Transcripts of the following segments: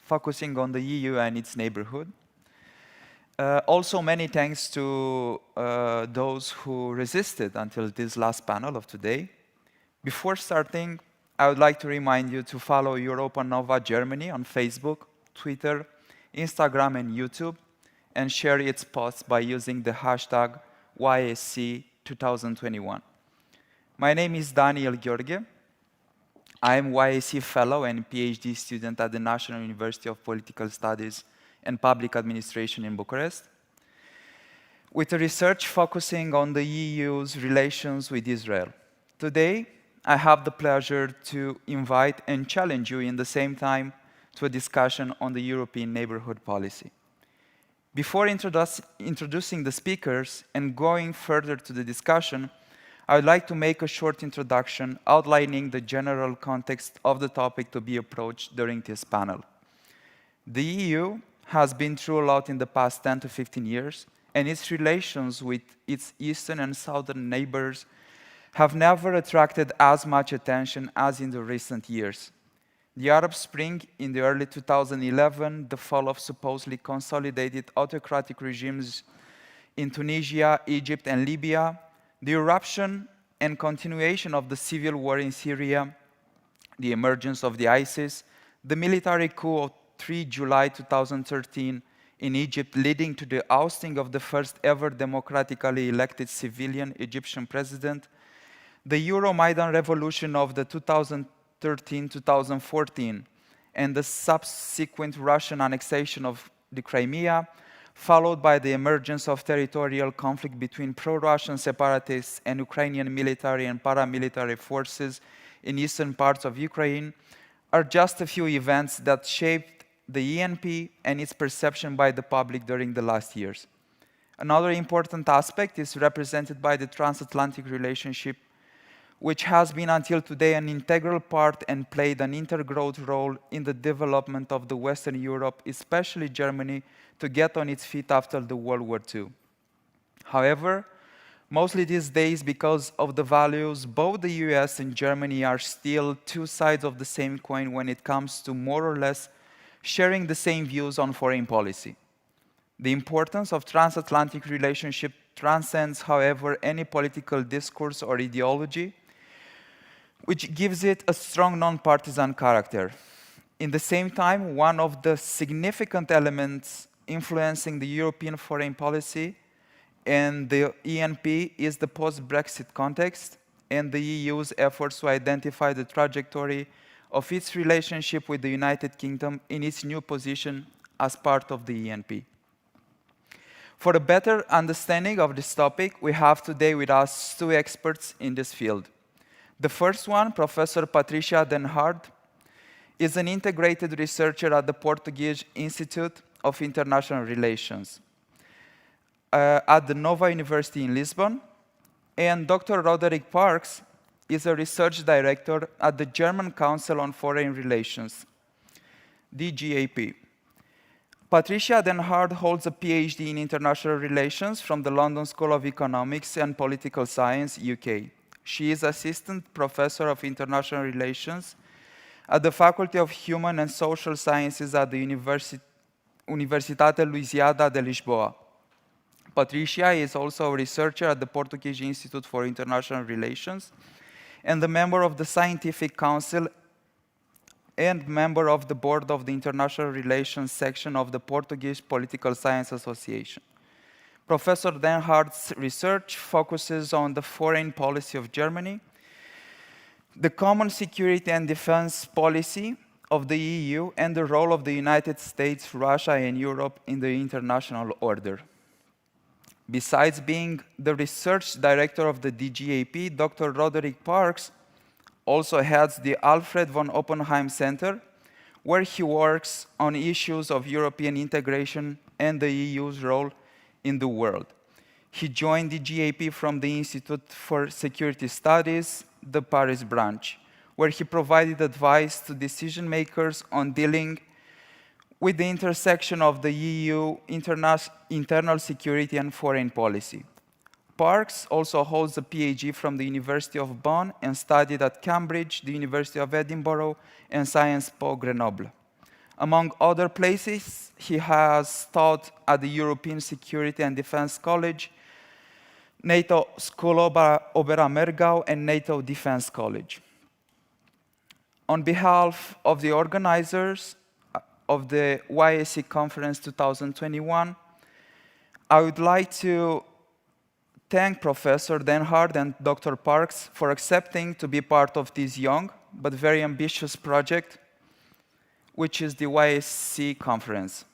focusing on the EU and its neighborhood. Also, many thanks to those who resisted until this last panel of today. Before starting, I would like to remind you to follow Europa Nova Germany on Facebook, Twitter, Instagram, and YouTube, and share its posts by using the hashtag YSC2021. My name is Daniel Gheorghe. I am YSC Fellow and PhD student at the National University of Political Studies and Public Administration in Bucharest, with a research focusing on the EU's relations with Israel. Today, I have the pleasure to invite and challenge you in the same time to a discussion on the European Neighbourhood Policy. Before introducing the speakers and going further to the discussion, I would like to make a short introduction outlining the general context of the topic to be approached during this panel. The EU has been through a lot in the past 10 to 15 years, and its relations with its eastern and southern neighbors have never attracted as much attention as in the recent years. The Arab Spring in the early 2011, the fall of supposedly consolidated autocratic regimes in Tunisia, Egypt, and Libya, the eruption and continuation of the civil war in Syria, the emergence of the ISIS, the military coup of 3 July 2013 in Egypt, leading to the ousting of the first ever democratically elected civilian Egyptian president, the Euromaidan revolution of the 2013-2014, and the subsequent Russian annexation of the Crimea, followed by the emergence of territorial conflict between pro-Russian separatists and Ukrainian military and paramilitary forces in eastern parts of Ukraine, are just a few events that shaped the ENP and its perception by the public during the last years. Another important aspect is represented by the transatlantic relationship, which has been until today an integral part and played an integral role in the development of the Western Europe, especially Germany, to get on its feet after the World War II. However, mostly these days, because of the values, both the US and Germany are still two sides of the same coin when it comes to more or less sharing the same views on foreign policy. The importance of transatlantic relationship transcends, however, any political discourse or ideology, which gives it a strong non-partisan character. In the same time, one of the significant elements influencing the European foreign policy and the ENP is the post-Brexit context and the EU's efforts to identify the trajectory of its relationship with the United Kingdom in its new position as part of the ENP. For a better understanding of this topic, we have today with us two experts in this field. The first one, Professor Patricia Den Hart, is an integrated researcher at the Portuguese Institute of International Relations at the Nova University in Lisbon, and Dr. Roderick Parks is a research director at the German Council on Foreign Relations, DGAP. Patricia Den Hart holds a PhD in International Relations from the London School of Economics and Political Science, UK. She is Assistant Professor of International Relations at the Faculty of Human and Social Sciences at the Universitate Luisiada de Lisboa. Patricia is also a researcher at the Portuguese Institute for International Relations and a member of the Scientific Council and member of the board of the International Relations section of the Portuguese Political Science Association. Professor Den Hart's research focuses on the foreign policy of Germany, the common security and defense policy of the EU, and the role of the United States, Russia, and Europe in the international order. Besides being the research director of the DGAP, Dr. Roderick Parks also heads the Alfred von Oppenheim Center, where he works on issues of European integration and the EU's role in the world. He joined the DGAP from the Institute for Security Studies, the Paris branch, where he provided advice to decision makers on dealing with the intersection of the EU internal security and foreign policy. Parks also holds a PhD from the University of Bonn and studied at Cambridge, the University of Edinburgh, and Sciences Po Grenoble. Among other places, he has taught at the European Security and Defense College, NATO School Oberammergau, and NATO Defense College. On behalf of the organizers of the YAC Conference 2021, I would like to thank Professor Denhard and Dr. Parks for accepting to be part of this young but very ambitious project, which is the YAC Conference.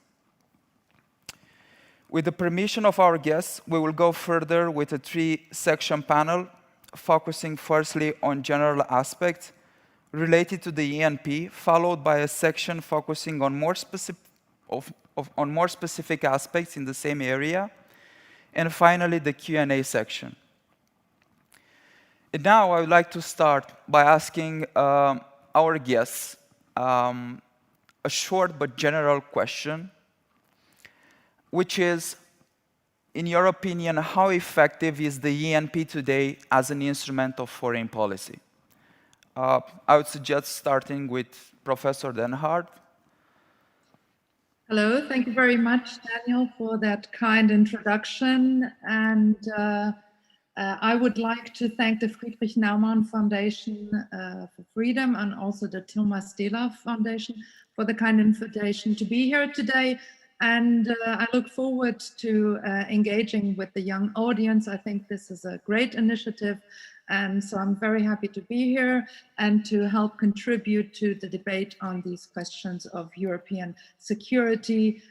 With the permission of our guests, we will go further with a three-section panel, focusing firstly on general aspects related to the ENP, followed by a section focusing on more specific aspects in the same area, and finally the Q&A section. And now I would like to start by asking our guests a short but general question, which is, in your opinion, how effective is the ENP today as an instrument of foreign policy? I would suggest starting with Professor Denhard. Hello, thank you very much, Daniel, for that kind introduction. And I would like to thank the Friedrich-Naumann Foundation for Freedom and also the Thomas Dehler Foundation for the kind invitation to be here today. And I look forward to engaging with the young audience. I think this is a great initiative. And so I'm very happy to be here and to help contribute to the debate on these questions of European security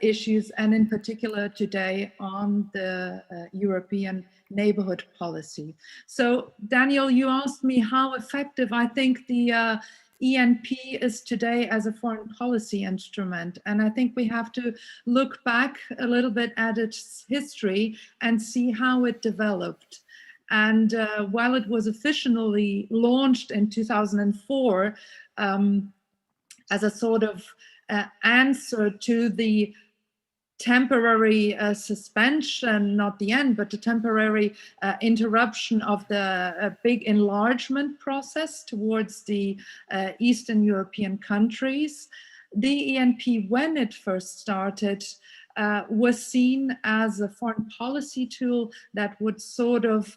issues, and in particular today on the European Neighbourhood Policy. So Daniel, you asked me how effective I think the ENP is today as a foreign policy instrument. And I think we have to look back a little bit at its history and see how it developed. And while it was officially launched in 2004 as a sort of answer to the temporary suspension, not the end, but the temporary interruption of the big enlargement process towards the Eastern European countries, the ENP, when it first started, was seen as a foreign policy tool that would sort of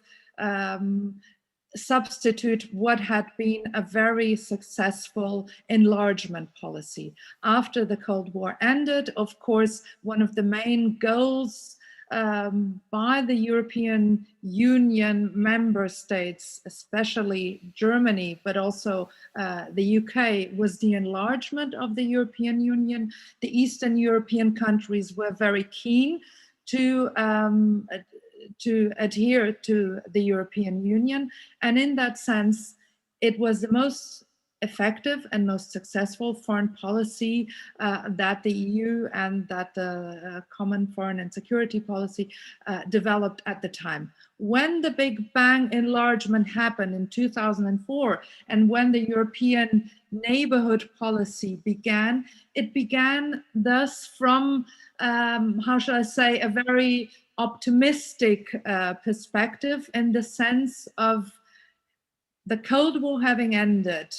substitute what had been a very successful enlargement policy. After the Cold War ended, of course, one of the main goals by the European Union member states, especially Germany, but also the UK, was the enlargement of the European Union. The Eastern European countries were very keen to adhere to the European Union. And in that sense, it was the most effective and most successful foreign policy that the EU and that the common foreign and security policy developed at the time. When the Big Bang enlargement happened in 2004, and when the European Neighbourhood Policy began, it began thus from, how shall I say, a very optimistic perspective, in the sense of the Cold War having ended,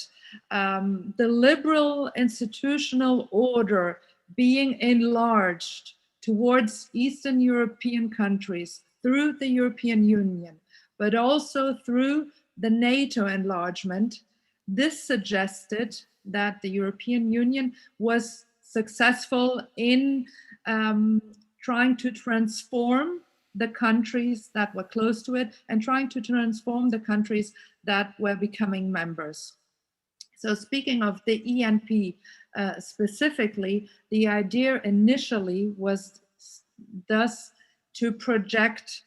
the liberal institutional order being enlarged towards Eastern European countries through the European Union, but also through the NATO enlargement. This suggested that the European Union was successful in trying to transform the countries that were close to it and trying to transform the countries that were becoming members. So speaking of the ENP specifically, the idea initially was thus to project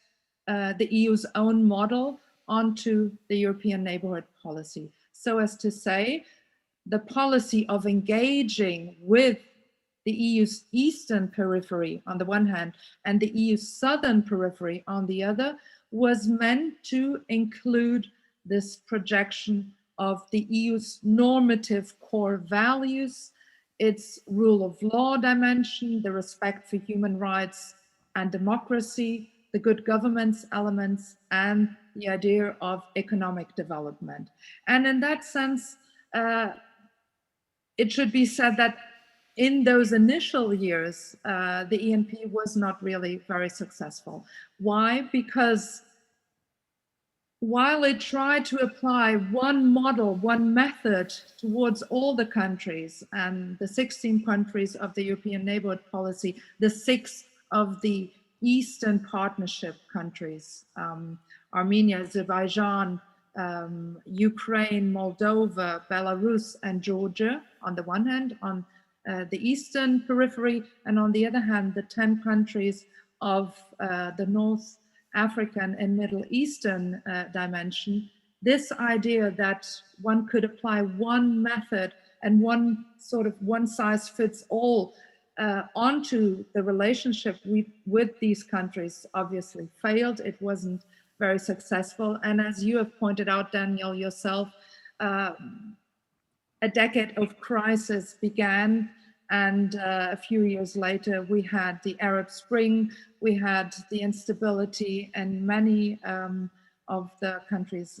the EU's own model onto the European Neighbourhood Policy. So as to say, the policy of engaging with the EU's eastern periphery on the one hand and the EU's southern periphery on the other was meant to include this projection of the EU's normative core values, its rule of law dimension, the respect for human rights and democracy, the good governance elements, and the idea of economic development. And in that sense, it should be said that in those initial years, the ENP was not really very successful. Why? Because while it tried to apply one model, one method towards all the countries, and the 16 countries of the European Neighbourhood Policy, the 6 of the Eastern Partnership countries, Armenia, Azerbaijan, Ukraine, Moldova, Belarus, and Georgia, on the one hand, on the Eastern periphery, and on the other hand, the 10 countries of the North African and Middle Eastern dimension, this idea that one could apply one method and one sort of one size fits all onto the relationship with these countries obviously failed. It wasn't very successful. And as you have pointed out, Daniel, yourself, a decade of crisis began. And a few years later, we had the Arab Spring, we had the instability in many of the countries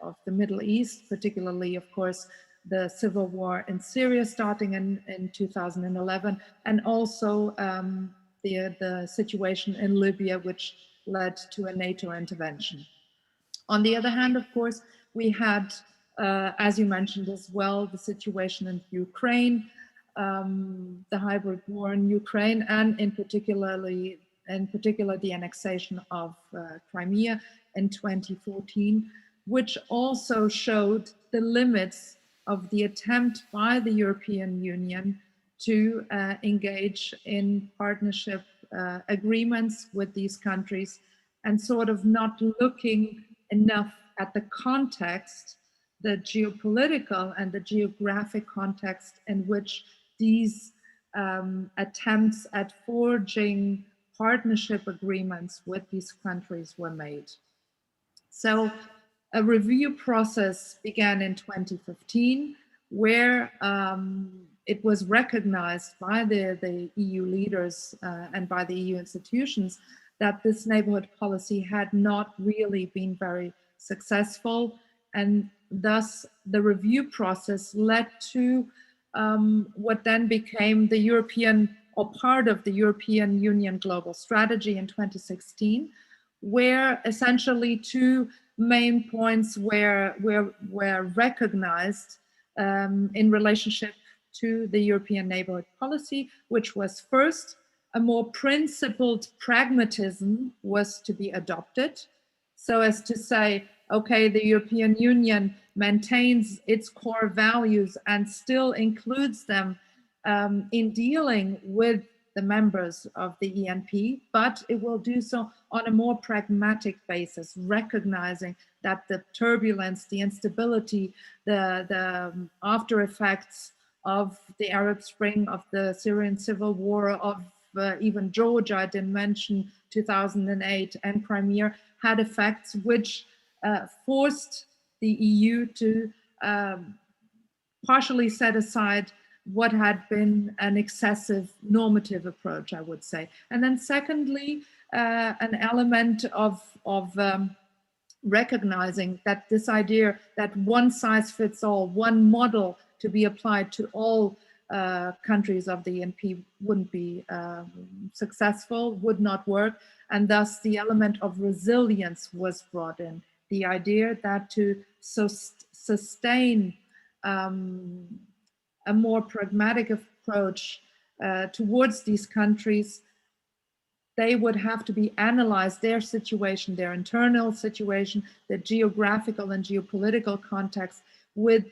of the Middle East, particularly, of course, the civil war in Syria starting in 2011, and also the situation in Libya, which led to a NATO intervention. On the other hand, of course, we had, as you mentioned as well, the situation in Ukraine, the hybrid war in Ukraine, and in particular the annexation of Crimea in 2014, which also showed the limits of the attempt by the European Union to engage in partnership agreements with these countries, and sort of not looking enough at the context, the geopolitical and the geographic context in which these attempts at forging partnership agreements with these countries were made. So a review process began in 2015, where it was recognized by the EU leaders and by the EU institutions that this neighborhood policy had not really been very successful, and thus the review process led to what then became the European, or part of the European Union Global Strategy in 2016, where essentially two main points were recognized in relationship to the European Neighbourhood Policy, which was first, a more principled pragmatism was to be adopted, so as to say, okay, the European Union maintains its core values and still includes them in dealing with the members of the ENP, but it will do so on a more pragmatic basis, recognizing that the turbulence, the instability, the after effects of the Arab Spring, of the Syrian civil war, of even Georgia, I didn't mention 2008, and Crimea, had effects which forced the EU to partially set aside what had been an excessive normative approach, I would say. And then secondly, an element of recognizing that this idea that one size fits all, one model to be applied to all countries of the ENP wouldn't be successful, would not work, and thus the element of resilience was brought in. The idea that to sustain a more pragmatic approach towards these countries, they would have to be analyzed, their situation, their internal situation, the geographical and geopolitical context with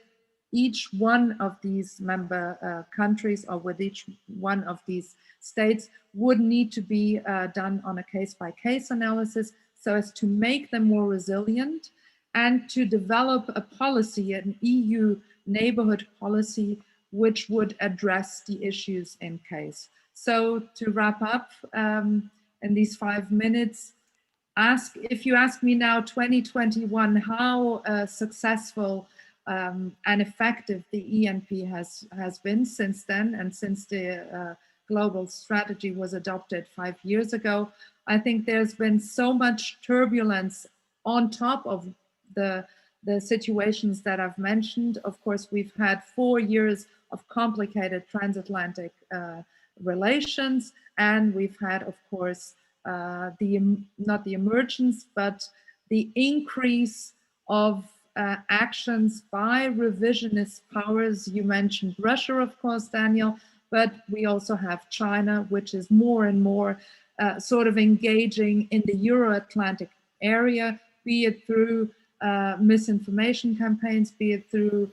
each one of these member countries, or with each one of these states, would need to be done on a case-by-case analysis, so as to make them more resilient and to develop a policy, an EU neighborhood policy, which would address the issues in case. So to wrap up in these 5 minutes, if you ask me now, 2021, how successful and effective the ENP has been since then, and since the global strategy was adopted 5 years ago, I think there's been so much turbulence on top of the situations that I've mentioned. Of course, we've had 4 years of complicated transatlantic relations. And we've had, of course, not the emergence, but the increase of actions by revisionist powers. You mentioned Russia, of course, Daniel, but we also have China, which is more and more sort of engaging in the Euro-Atlantic area, be it through misinformation campaigns, be it through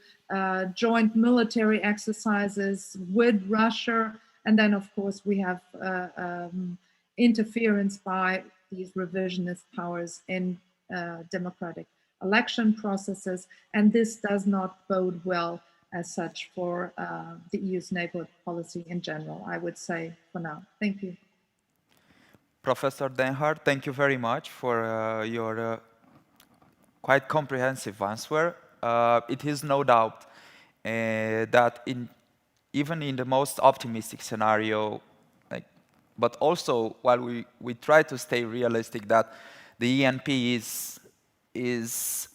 joint military exercises with Russia. And then, of course, we have interference by these revisionist powers in democratic election processes. And this does not bode well as such for the EU's neighborhood policy in general, I would say, for now. Thank you. Professor Denhardt, thank you very much for your quite comprehensive answer. It is no doubt that even in the most optimistic scenario, but also while we try to stay realistic, that the ENP is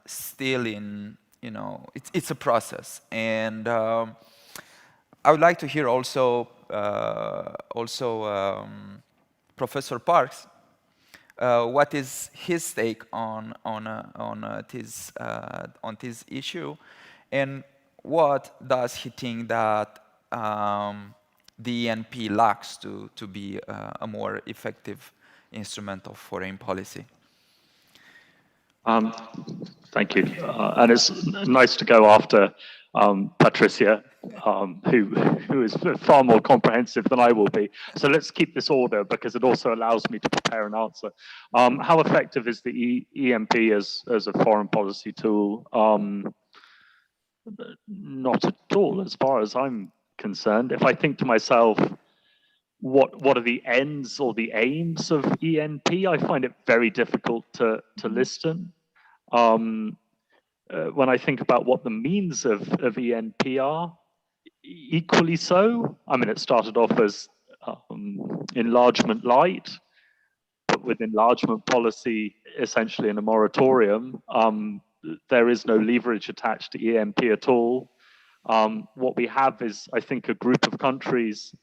still in, it's a process. And I would like to hear also Professor Parks, what is his take on this issue, and what does he think that the ENP lacks to be a more effective instrument of foreign policy? Thank you, and it's nice to go after Patricia, who is far more comprehensive than I will be. So let's keep this order because it also allows me to prepare an answer. How effective is the ENP as a foreign policy tool? Not at all, as far as I'm concerned. If I think to myself, what are the ends or the aims of ENP? I find it very difficult to listen. When I think about what the means of ENP are, equally so. I mean, it started off as enlargement light, but with enlargement policy essentially in a moratorium, there is no leverage attached to ENP at all. What we have is, I think, a group of countries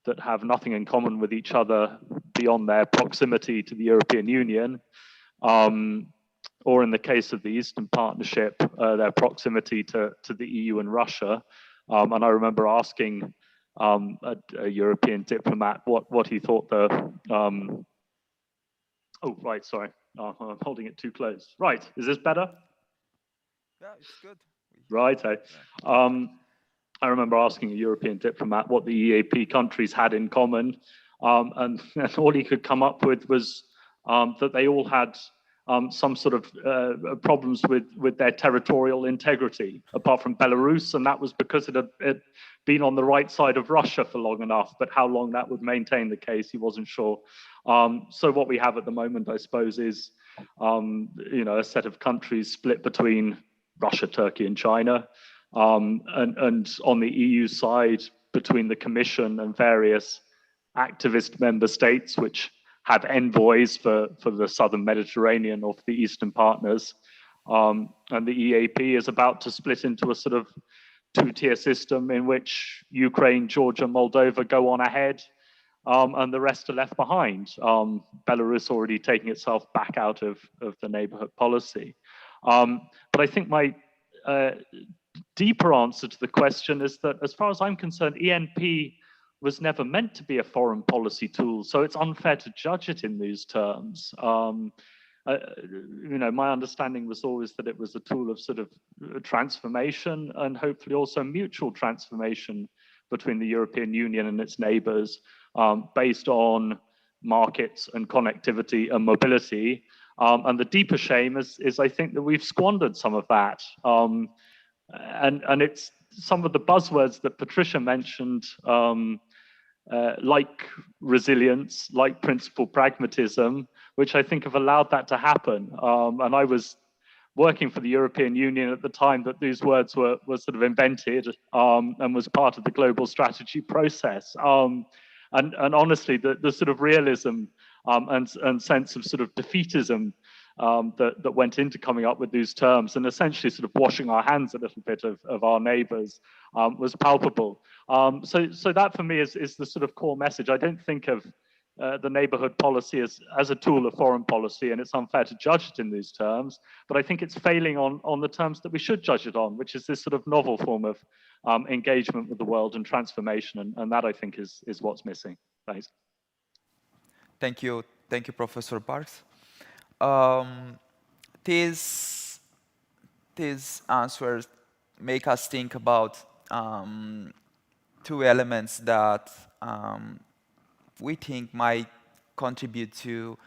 that have nothing in common with each other beyond their proximity to the European Union, or in the case of the Eastern Partnership, their proximity to the EU and Russia. And I remember asking a European diplomat what he thought the... oh, right, sorry. I'm holding it too close. Right, is this better? Yeah, it's good. Right. I remember asking a European diplomat what the EAP countries had in common, and all he could come up with was that they all had some sort of problems with their territorial integrity, apart from Belarus, and that was because it had been on the right side of Russia for long enough, but how long that would maintain the case, he wasn't sure. So what we have at the moment, I suppose, is a set of countries split between Russia, Turkey, and China, and on the EU side, between the Commission and various activist member states, which have envoys for the Southern Mediterranean or for the Eastern partners. And the EAP is about to split into a sort of two-tier system in which Ukraine, Georgia, Moldova go on ahead, and the rest are left behind. Belarus already taking itself back out of the neighborhood policy. But I think my deeper answer to the question is that, as far as I'm concerned, ENP was never meant to be a foreign policy tool, so it's unfair to judge it in these terms. My understanding was always that it was a tool of sort of transformation and hopefully also mutual transformation between the European Union and its neighbors, based on markets and connectivity and mobility. And the deeper shame is I think that we've squandered some of that. And it's some of the buzzwords that Patricia mentioned, like resilience, like principal pragmatism, which I think have allowed that to happen. And I was working for the European Union at the time that these words were sort of invented, and was part of the global strategy process. And honestly, the sort of realism and sense of sort of defeatism that went into coming up with these terms, and essentially sort of washing our hands a little bit of our neighbours was palpable. So that for me is the sort of core message. I don't think of the neighbourhood policy as a tool of foreign policy, and it's unfair to judge it in these terms, but I think it's failing on the terms that we should judge it on, which is this sort of novel form of engagement with the world and transformation, and that I think is what's missing. Thanks. Thank you, Professor Parks. These answers make us think about two elements that we think might contribute to,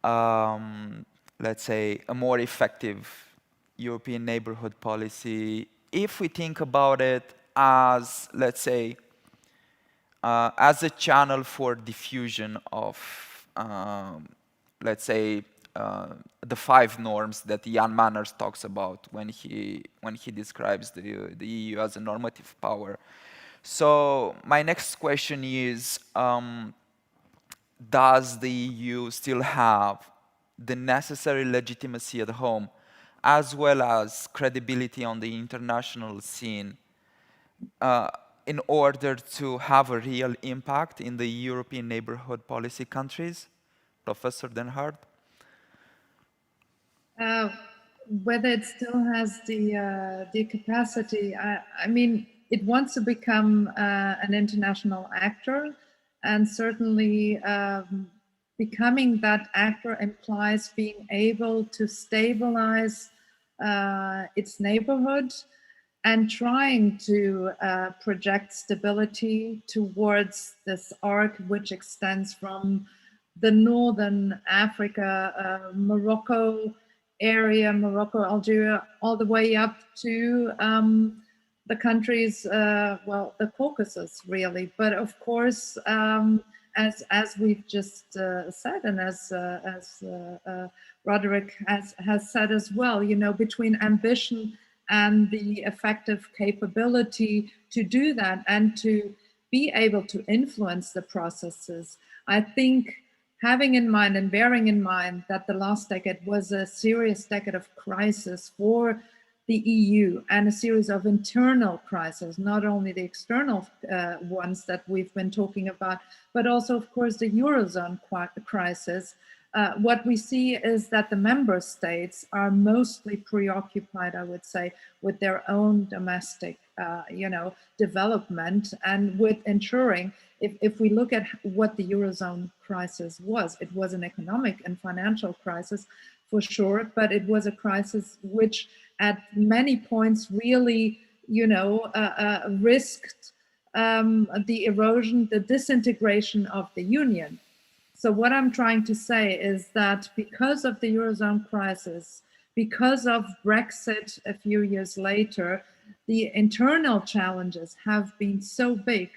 let's say, a more effective European neighborhood policy if we think about it as, let's say, as a channel for diffusion of, let's say, the 5 norms that Jan Manners talks about when he describes the EU as a normative power. So my next question is, does the EU still have the necessary legitimacy at home as well as credibility on the international scene in order to have a real impact in the European neighborhood policy countries? Professor Den Hart? Whether it still has the capacity, I mean, it wants to become an international actor, and certainly becoming that actor implies being able to stabilize its neighborhood and trying to project stability towards this arc which extends from the northern Africa, Morocco area, Morocco, Algeria, all the way up to the countries, well, the Caucasus, really. But of course, as we've just said, and as Roderick has said as well, you know, between ambition and the effective capability to do that and to be able to influence the processes, I think having in mind and bearing in mind that the last decade was a serious decade of crisis for the EU and a series of internal crises, not only the external ones that we've been talking about, but also, of course, the Eurozone crisis. What we see is that the member states are mostly preoccupied, I would say, with their own domestic, you know, development and with ensuring, if we look at what the Eurozone crisis was, it was an economic and financial crisis for sure, but it was a crisis which at many points really, you know, risked the erosion, the disintegration of the Union. So what I'm trying to say is that because of the Eurozone crisis, because of Brexit a few years later, the internal challenges have been so big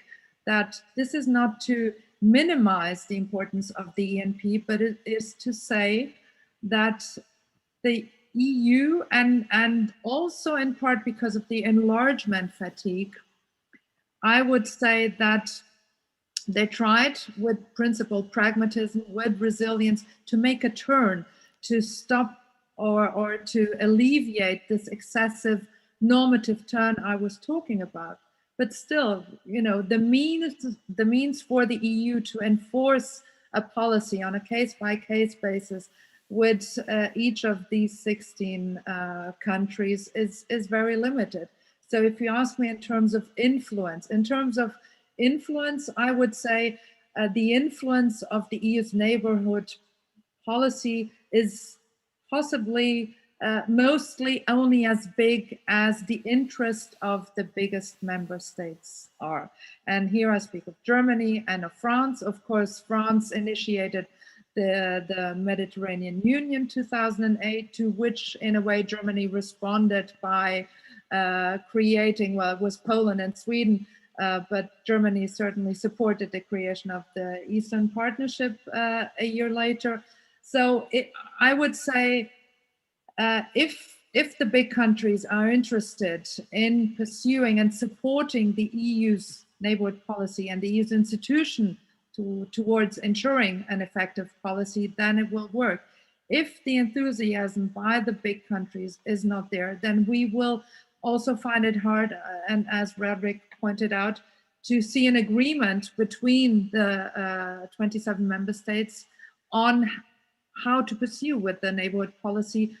that this is not to minimize the importance of the ENP, but it is to say that the EU, and also in part because of the enlargement fatigue, I would say that they tried with principled pragmatism, with resilience, to make a turn, to stop or to alleviate this excessive normative turn I was talking about. But still, you know, the means for the EU to enforce a policy on a case-by-case basis with each of these 16 countries is very limited. So if you ask me in terms of influence, I would say the influence of the EU's neighborhood policy is possibly mostly only as big as the interest of the biggest member states are. And here I speak of Germany and of France. Of course, France initiated the Mediterranean Union 2008, to which in a way Germany responded by creating, well, it was Poland and Sweden, but Germany certainly supported the creation of the Eastern Partnership a year later. So I would say if the big countries are interested in pursuing and supporting the EU's neighborhood policy and the EU's institution towards ensuring an effective policy, then it will work. if the enthusiasm by the big countries is not there, then we will also find it hard, and as Frederick pointed out, to see an agreement between the 27 member states on how to pursue with the neighborhood policy,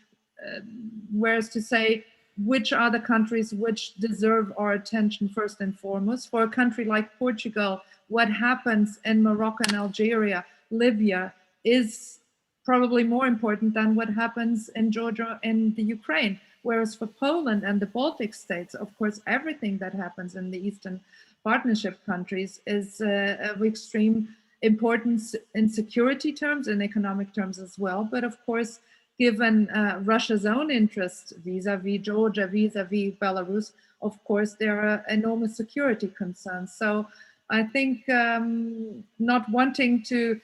whereas to say which are the countries which deserve our attention first and foremost. For a country like Portugal, what happens in Morocco and Algeria, Libya, is probably more important than what happens in Georgia and the Ukraine. Whereas for Poland and the Baltic states, of course, everything that happens in the Eastern Partnership countries is of extreme importance in security terms and economic terms as well. But of course, given Russia's own interests vis-a-vis Georgia, vis-a-vis Belarus, of course, there are enormous security concerns. So I think not wanting to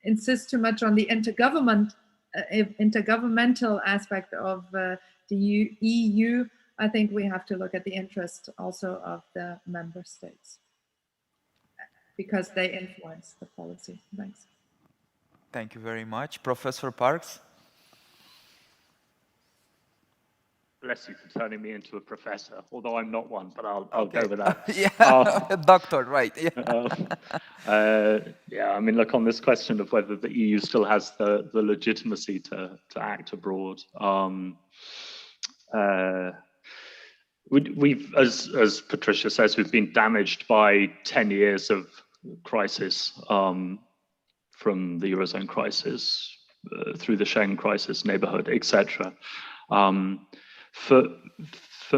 insist too much on the intergovernmental aspect of the EU, I think we have to look at the interest also of the member states, because they influence the policy. Thanks. Thank you very much. Professor Parks? Bless you for turning me into a professor, although I'm not one, but I'll go with that. Yeah, doctor, right. Yeah. Yeah, I mean, look, on this question of whether the EU still has the legitimacy to act abroad, we've, as Patricia says, we've been damaged by 10 years of crisis, from the Eurozone crisis, through the Schengen crisis, neighborhood, etc. For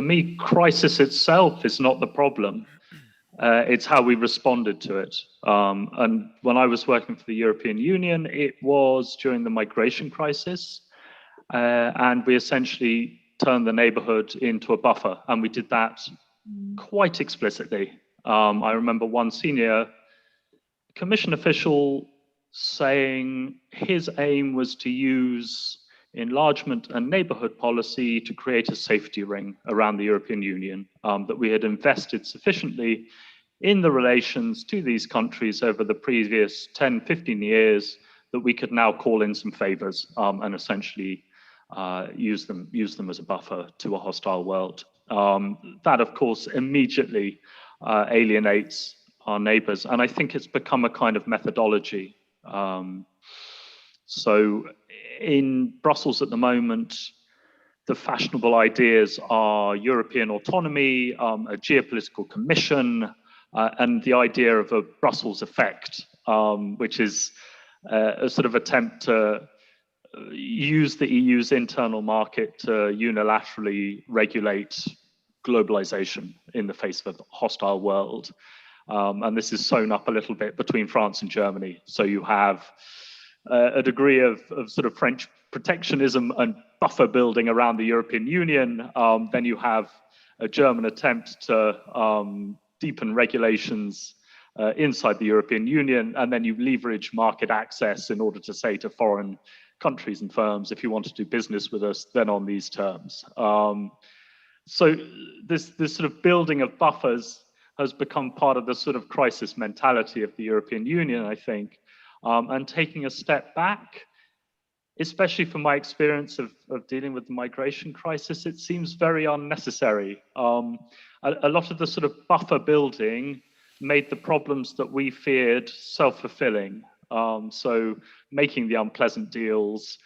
me, crisis itself is not the problem. It's how we responded to it. And when I was working for the European Union, it was during the migration crisis. And we essentially turned the neighborhood into a buffer. And we did that quite explicitly. I remember one senior Commission official saying his aim was to use enlargement and neighborhood policy to create a safety ring around the European Union, that we had invested sufficiently in the relations to these countries over the previous 10, 15 years that we could now call in some favors, and essentially use them as a buffer to a hostile world. That, of course, immediately alienates our neighbors, and I think it's become a kind of methodology. So in Brussels at the moment, the fashionable ideas are European autonomy, a geopolitical commission, and the idea of a Brussels effect, which is a sort of attempt to use the EU's internal market to unilaterally regulate globalization in the face of a hostile world. And this is sewn up a little bit between France and Germany. So you have a degree of sort of French protectionism and buffer building around the European Union. Then you have a German attempt to deepen regulations inside the European Union. And then you leverage market access in order to say to foreign countries and firms, if you want to do business with us, then on these terms. So this sort of building of buffers has become part of the sort of crisis mentality of the European Union, I think. And taking a step back, especially from my experience of dealing with the migration crisis, it seems very unnecessary. A lot of the sort of buffer building made the problems that we feared self-fulfilling. So making the unpleasant deals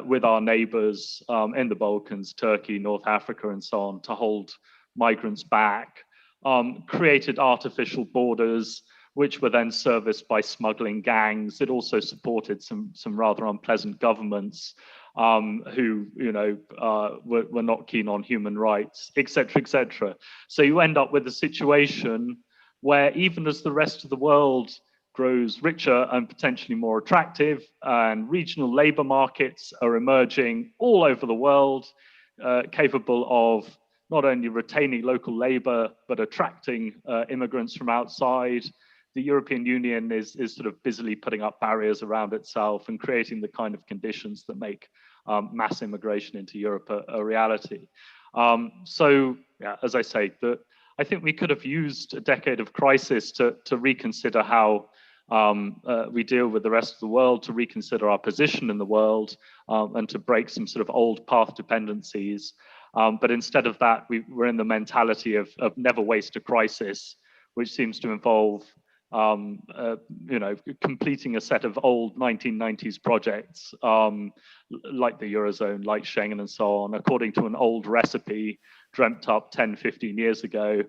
with our neighbors in the Balkans, Turkey, North Africa, and so on, to hold migrants back, created artificial borders, which were then serviced by smuggling gangs. It also supported some rather unpleasant governments who, were not keen on human rights, etc., etc. So you end up with a situation where, even as the rest of the world grows richer and potentially more attractive, and regional labor markets are emerging all over the world, capable of not only retaining local labor, but attracting immigrants from outside, the European Union is sort of busily putting up barriers around itself and creating the kind of conditions that make mass immigration into Europe a reality. So, yeah, as I say, I think we could have used a decade of crisis to reconsider how we deal with the rest of the world to reconsider our position in the world and to break some sort of old path dependencies. But instead of that, we're in the mentality of never waste a crisis, which seems to involve completing a set of old 1990s projects like the Eurozone, like Schengen and so on, according to an old recipe dreamt up 10, 15 years ago,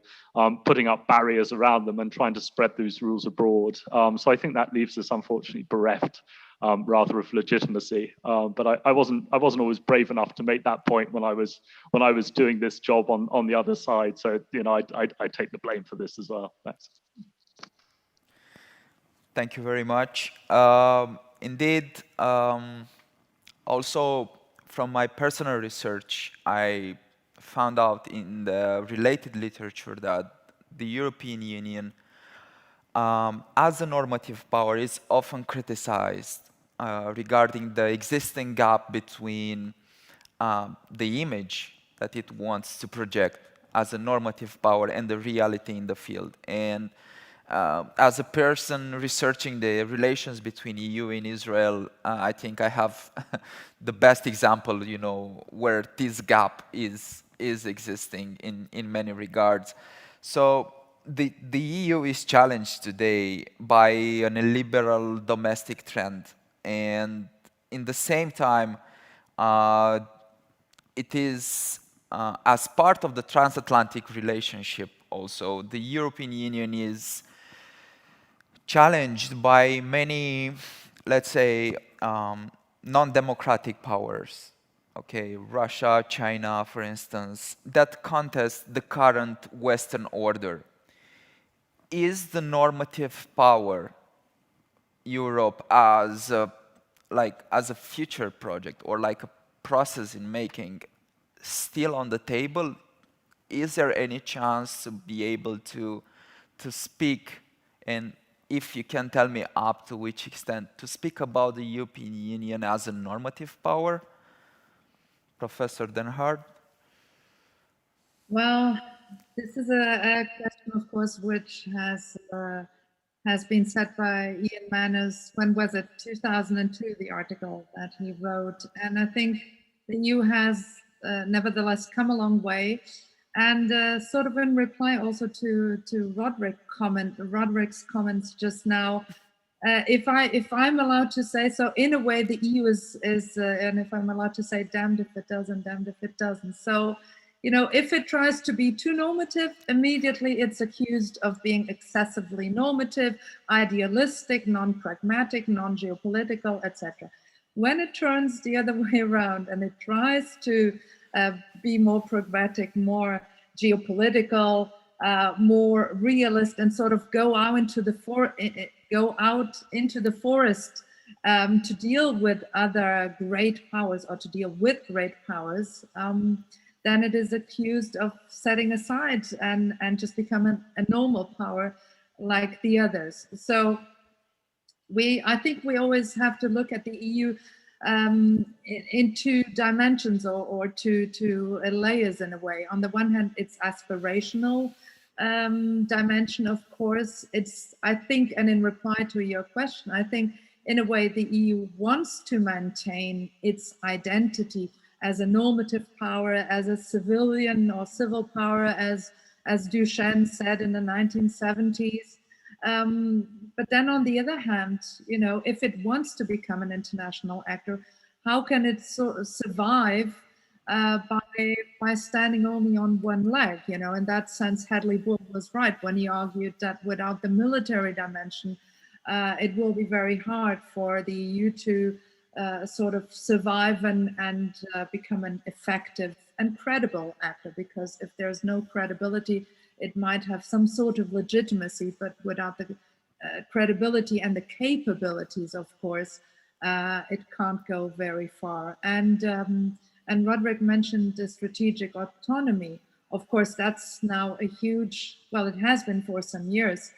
putting up barriers around them and trying to spread those rules abroad. So I think that leaves us unfortunately bereft rather of legitimacy. But I wasn't always brave enough to make that point when I was doing this job on the other side. So I take the blame for this as well. Thanks. Thank you very much. Indeed, also from my personal research, I found out in the related literature that the European Union, as a normative power, is often criticized regarding the existing gap between the image that it wants to project as a normative power and the reality in the field. And as a person researching the relations between EU and Israel, I think I have the best example, where this gap is existing in many regards. So the EU is challenged today by an illiberal domestic trend, and in the same time, it is as part of the transatlantic relationship also, the European Union is challenged by many, let's say, non-democratic powers, okay, Russia, China, for instance, that contest the current Western order. Is the normative power Europe as a future project or like a process in making still on the table? Is there any chance to be able to speak, and if you can tell me up to which extent, to speak about the European Union as a normative power? Professor Denhard? Well, this is a question, of course, which has been set by Ian Manners. When was it? 2002, the article that he wrote. And I think the EU has nevertheless come a long way. And sort of in reply also to Roderick's comments just now, if I'm allowed to say so, in a way, the EU is and if I'm allowed to say, damned if it does and damned if it doesn't. So, if it tries to be too normative, immediately it's accused of being excessively normative, idealistic, non-pragmatic, non-geopolitical, etc. When it turns the other way around and it tries to be more pragmatic, more geopolitical, more realist, and sort of go out into the forest to deal with other great powers or to deal with great powers, then it is accused of setting aside and just become a normal power like the others. So I think we always have to look at the EU in two dimensions or two layers in a way. On the one hand, it's aspirational dimension, of course. I think, and in reply to your question, I think in a way the EU wants to maintain its identity as a normative power, as a civilian or civil power, as Duchenne said in the 1970s. But then on the other hand, if it wants to become an international actor, how can it survive by standing only on one leg? In that sense, Hadley Bull was right when he argued that without the military dimension, it will be very hard for the EU to sort of survive and become an effective and credible actor, because if there's no credibility, it might have some sort of legitimacy, but without the credibility and the capabilities, of course, it can't go very far. And Roderick mentioned the strategic autonomy. Of course, that's now a huge, well, it has been for some years,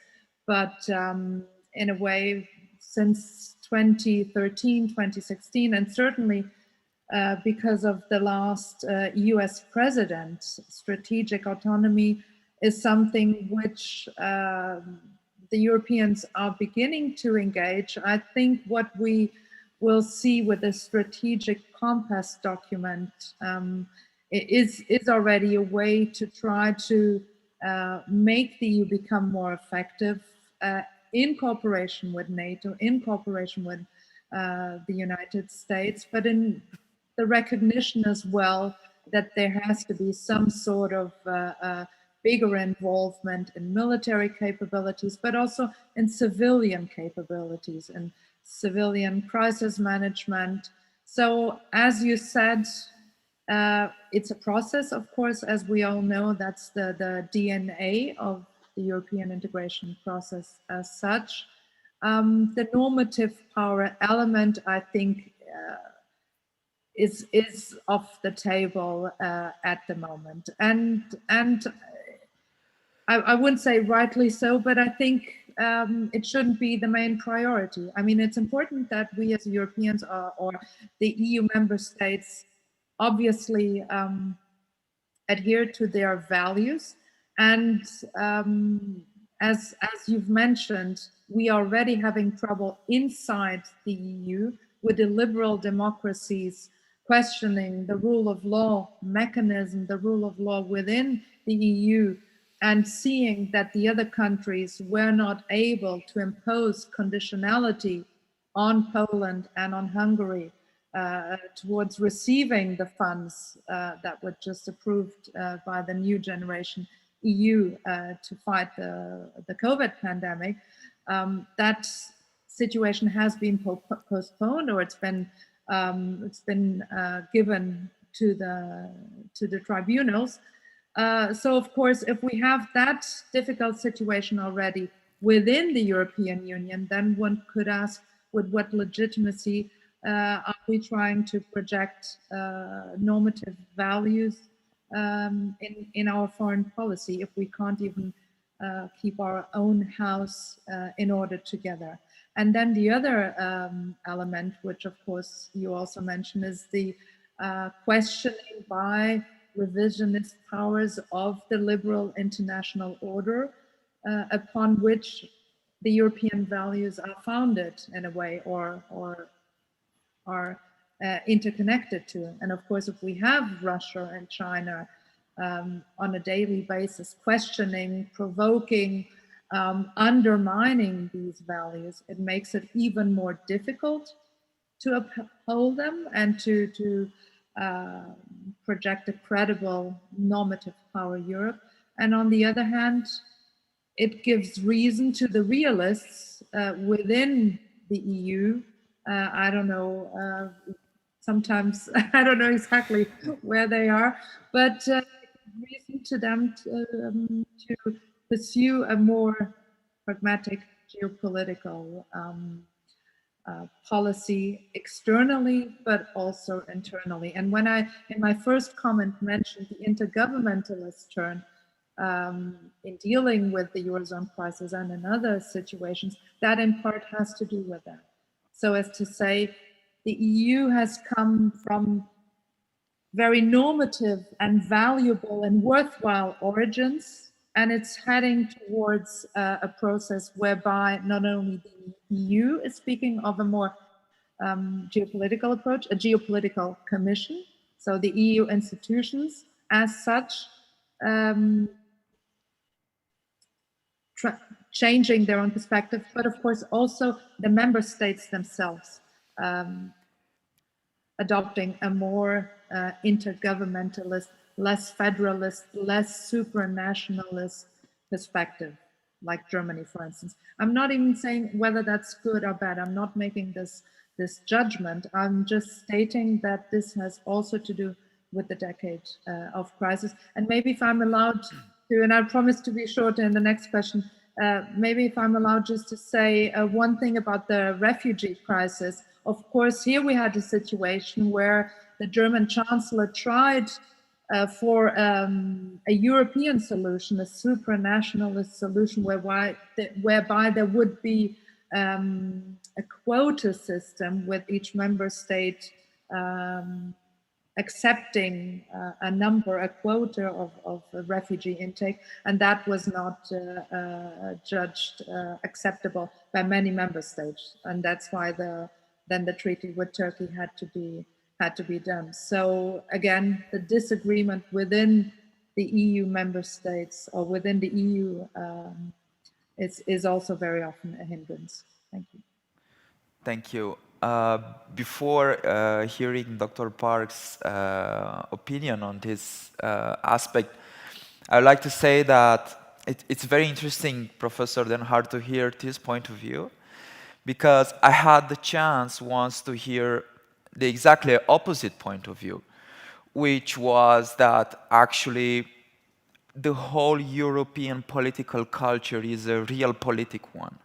but in a way, since 2013, 2016, and certainly because of the last US president, strategic autonomy is something which the Europeans are beginning to engage. I think what we will see with the strategic compass document is already a way to try to make the EU become more effective in cooperation with NATO, in cooperation with the United States, but in the recognition as well that there has to be some sort of bigger involvement in military capabilities, but also in civilian capabilities and civilian crisis management. So as you said, it's a process, of course, as we all know. That's the DNA of the European integration process as such. The normative power element, I think, is off the table at the moment, and I wouldn't say rightly so, but I think it shouldn't be the main priority. I mean, it's important that we as Europeans or the EU member states obviously adhere to their values. And as you've mentioned, we are already having trouble inside the EU with the liberal democracies questioning the rule of law mechanism, the rule of law within the EU, and seeing that the other countries were not able to impose conditionality on Poland and on Hungary towards receiving the funds that were just approved by the new generation EU to fight the COVID pandemic. That situation has been postponed, or it's been given to the tribunals. So of course, if we have that difficult situation already within the European Union, then one could ask, with what legitimacy are we trying to project normative values in our foreign policy if we can't even keep our own house in order together? And then the other element, which of course you also mentioned, is the questioning by revisionist powers of the liberal international order upon which the European values are founded in a way, or are interconnected to. And of course, if we have Russia and China on a daily basis questioning, provoking, undermining these values, it makes it even more difficult to uphold them and to project a credible normative power Europe. And on the other hand, it gives reason to the realists within the EU. I don't know, sometimes I don't know exactly where they are, but reason to them to pursue a more pragmatic geopolitical policy externally, but also internally. And when I, in my first comment, mentioned the intergovernmentalist turn in dealing with the Eurozone crisis and in other situations, that in part has to do with that. So as to say, the EU has come from very normative and valuable and worthwhile origins, and it's heading towards a process whereby not only the EU is speaking of a more geopolitical approach, a geopolitical commission, so the EU institutions as such changing their own perspective, but of course also the member states themselves adopting a more intergovernmentalist, less federalist, less supranationalist perspective, like Germany, for instance. I'm not even saying whether that's good or bad. I'm not making this judgment. I'm just stating that this has also to do with the decade of crisis. And maybe if I'm allowed to, and I promise to be short in the next question, maybe if I'm allowed just to say one thing about the refugee crisis. Of course, here we had a situation where the German chancellor tried for a European solution, a supranationalist solution, whereby there would be a quota system with each member state accepting a quota of refugee intake, and that was not judged acceptable by many member states, and that's why then the treaty with Turkey had to be done. So again, the disagreement within the EU member states or within the EU is also very often a hindrance. Thank you. Thank you. Before hearing Dr. Park's opinion on this aspect, I would like to say that it's very interesting, Professor Den Hart, to hear this point of view, because I had the chance once to hear the exactly opposite point of view, which was that actually the whole European political culture is a real politic one,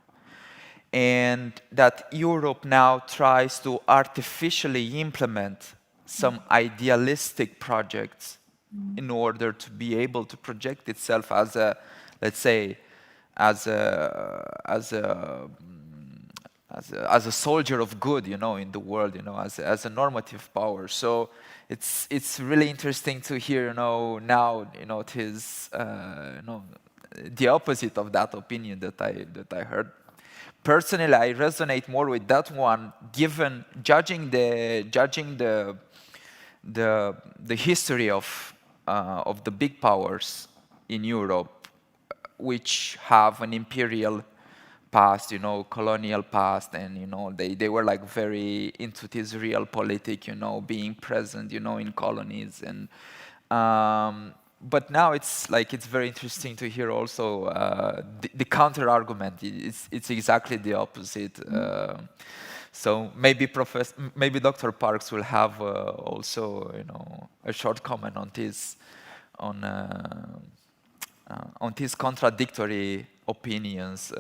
and that Europe now tries to artificially implement some idealistic projects in order to be able to project itself as a, let's say, as a soldier of good, you know, in the world, you know, as a normative power. So it's really interesting to hear, you know, now, you know, it is, you know, the opposite of that opinion that I heard. Personally, I resonate more with that one, given judging the history of the big powers in Europe, which have an imperial past, you know, colonial past, and you know they were like very into this realpolitik, you know, being present, you know, in colonies, and but now it's like it's very interesting to hear also the counter argument. It's exactly the opposite. So maybe Dr. Parks will have also, you know, a short comment on this, on these contradictory opinions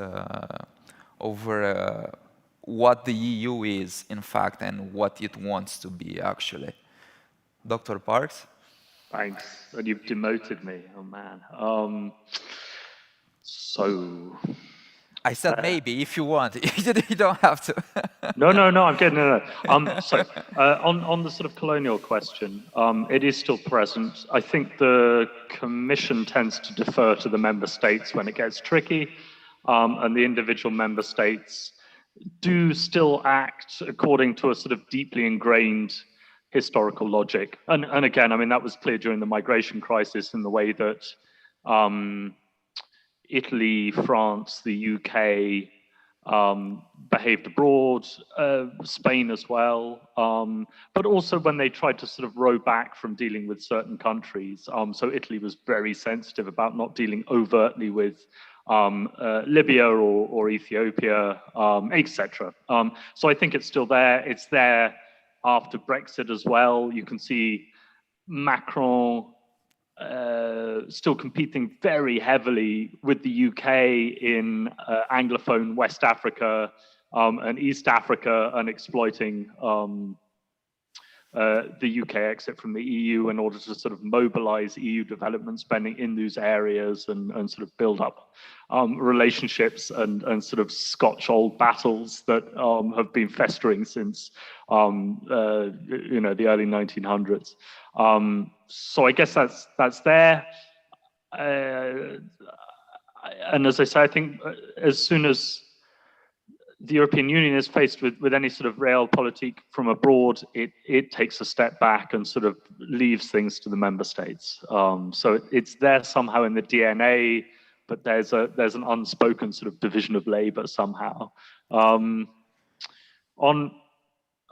over what the EU is, in fact, and what it wants to be, actually. Dr. Parks? Thanks. And you've demoted me. Oh, man. So... I said maybe, if you want. You don't have to. No, I'm kidding. No. So, on the sort of colonial question, it is still present. I think the Commission tends to defer to the member states when it gets tricky, and the individual member states do still act according to a sort of deeply ingrained historical logic. And again, I mean, that was clear during the migration crisis in the way that Italy, France, the UK behaved abroad, Spain as well, but also when they tried to sort of row back from dealing with certain countries. So Italy was very sensitive about not dealing overtly with Libya or Ethiopia, etc. So I think it's still there. It's there after Brexit as well. You can see Macron still competing very heavily with the UK in Anglophone West Africa and East Africa, and exploiting the UK exit from the EU in order to sort of mobilize EU development spending in those areas and sort of build up relationships and sort of Scotch old battles that have been festering since you know, the early 1900s. So I guess that's there. And as I say, I think as soon as the European Union is faced with any sort of realpolitik from abroad, it takes a step back and sort of leaves things to the member states. So it's there somehow in the DNA, but there's an unspoken sort of division of labor somehow.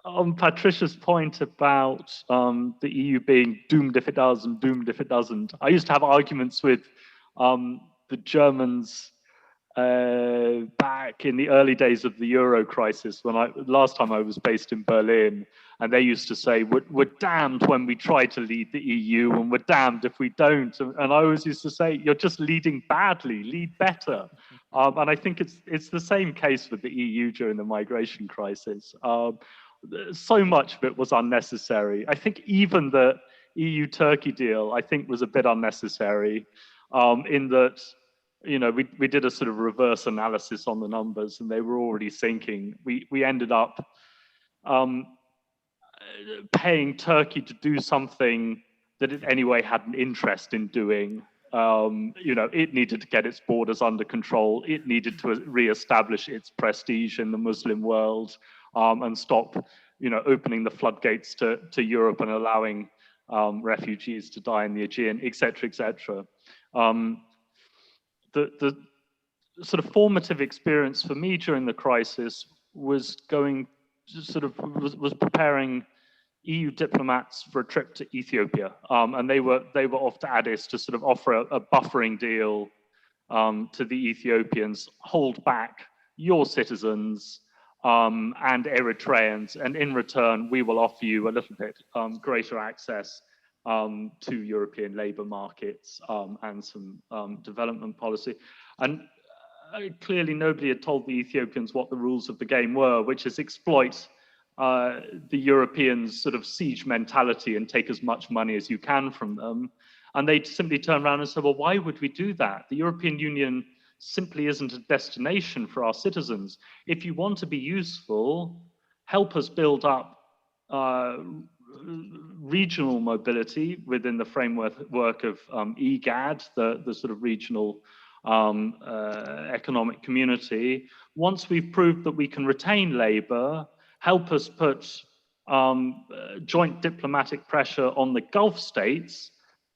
On Patricia's point about the EU being doomed if it does and doomed if it doesn't, I used to have arguments with the Germans back in the early days of the Euro crisis, when last time I was based in Berlin, and they used to say, we're damned when we try to lead the EU, and we're damned if we don't. And I always used to say, you're just leading badly, lead better. And I think it's the same case with the EU during the migration crisis. So much of it was unnecessary. I think even the EU-Turkey deal, I think, was a bit unnecessary, in that, you know, we did a sort of reverse analysis on the numbers, and they were already sinking. We ended up paying Turkey to do something that it anyway had an interest in doing. It needed to get its borders under control. It needed to re-establish its prestige in the Muslim world and stop, opening the floodgates to Europe and allowing refugees to die in the Aegean, etc., etc. The sort of formative experience for me during the crisis was was preparing EU diplomats for a trip to Ethiopia, and they were off to Addis to sort of offer a buffering deal to the Ethiopians: hold back your citizens and Eritreans, and in return we will offer you a little bit greater access to European labour markets and some development policy. And clearly nobody had told the Ethiopians what the rules of the game were, which is exploit the Europeans' sort of siege mentality and take as much money as you can from them. And they simply turn around and say, well, why would we do that? The European Union simply isn't a destination for our citizens. If you want to be useful, help us build up regional mobility within the framework of EGAD, the sort of regional economic community. Once we've proved that we can retain labour, help us put joint diplomatic pressure on the Gulf states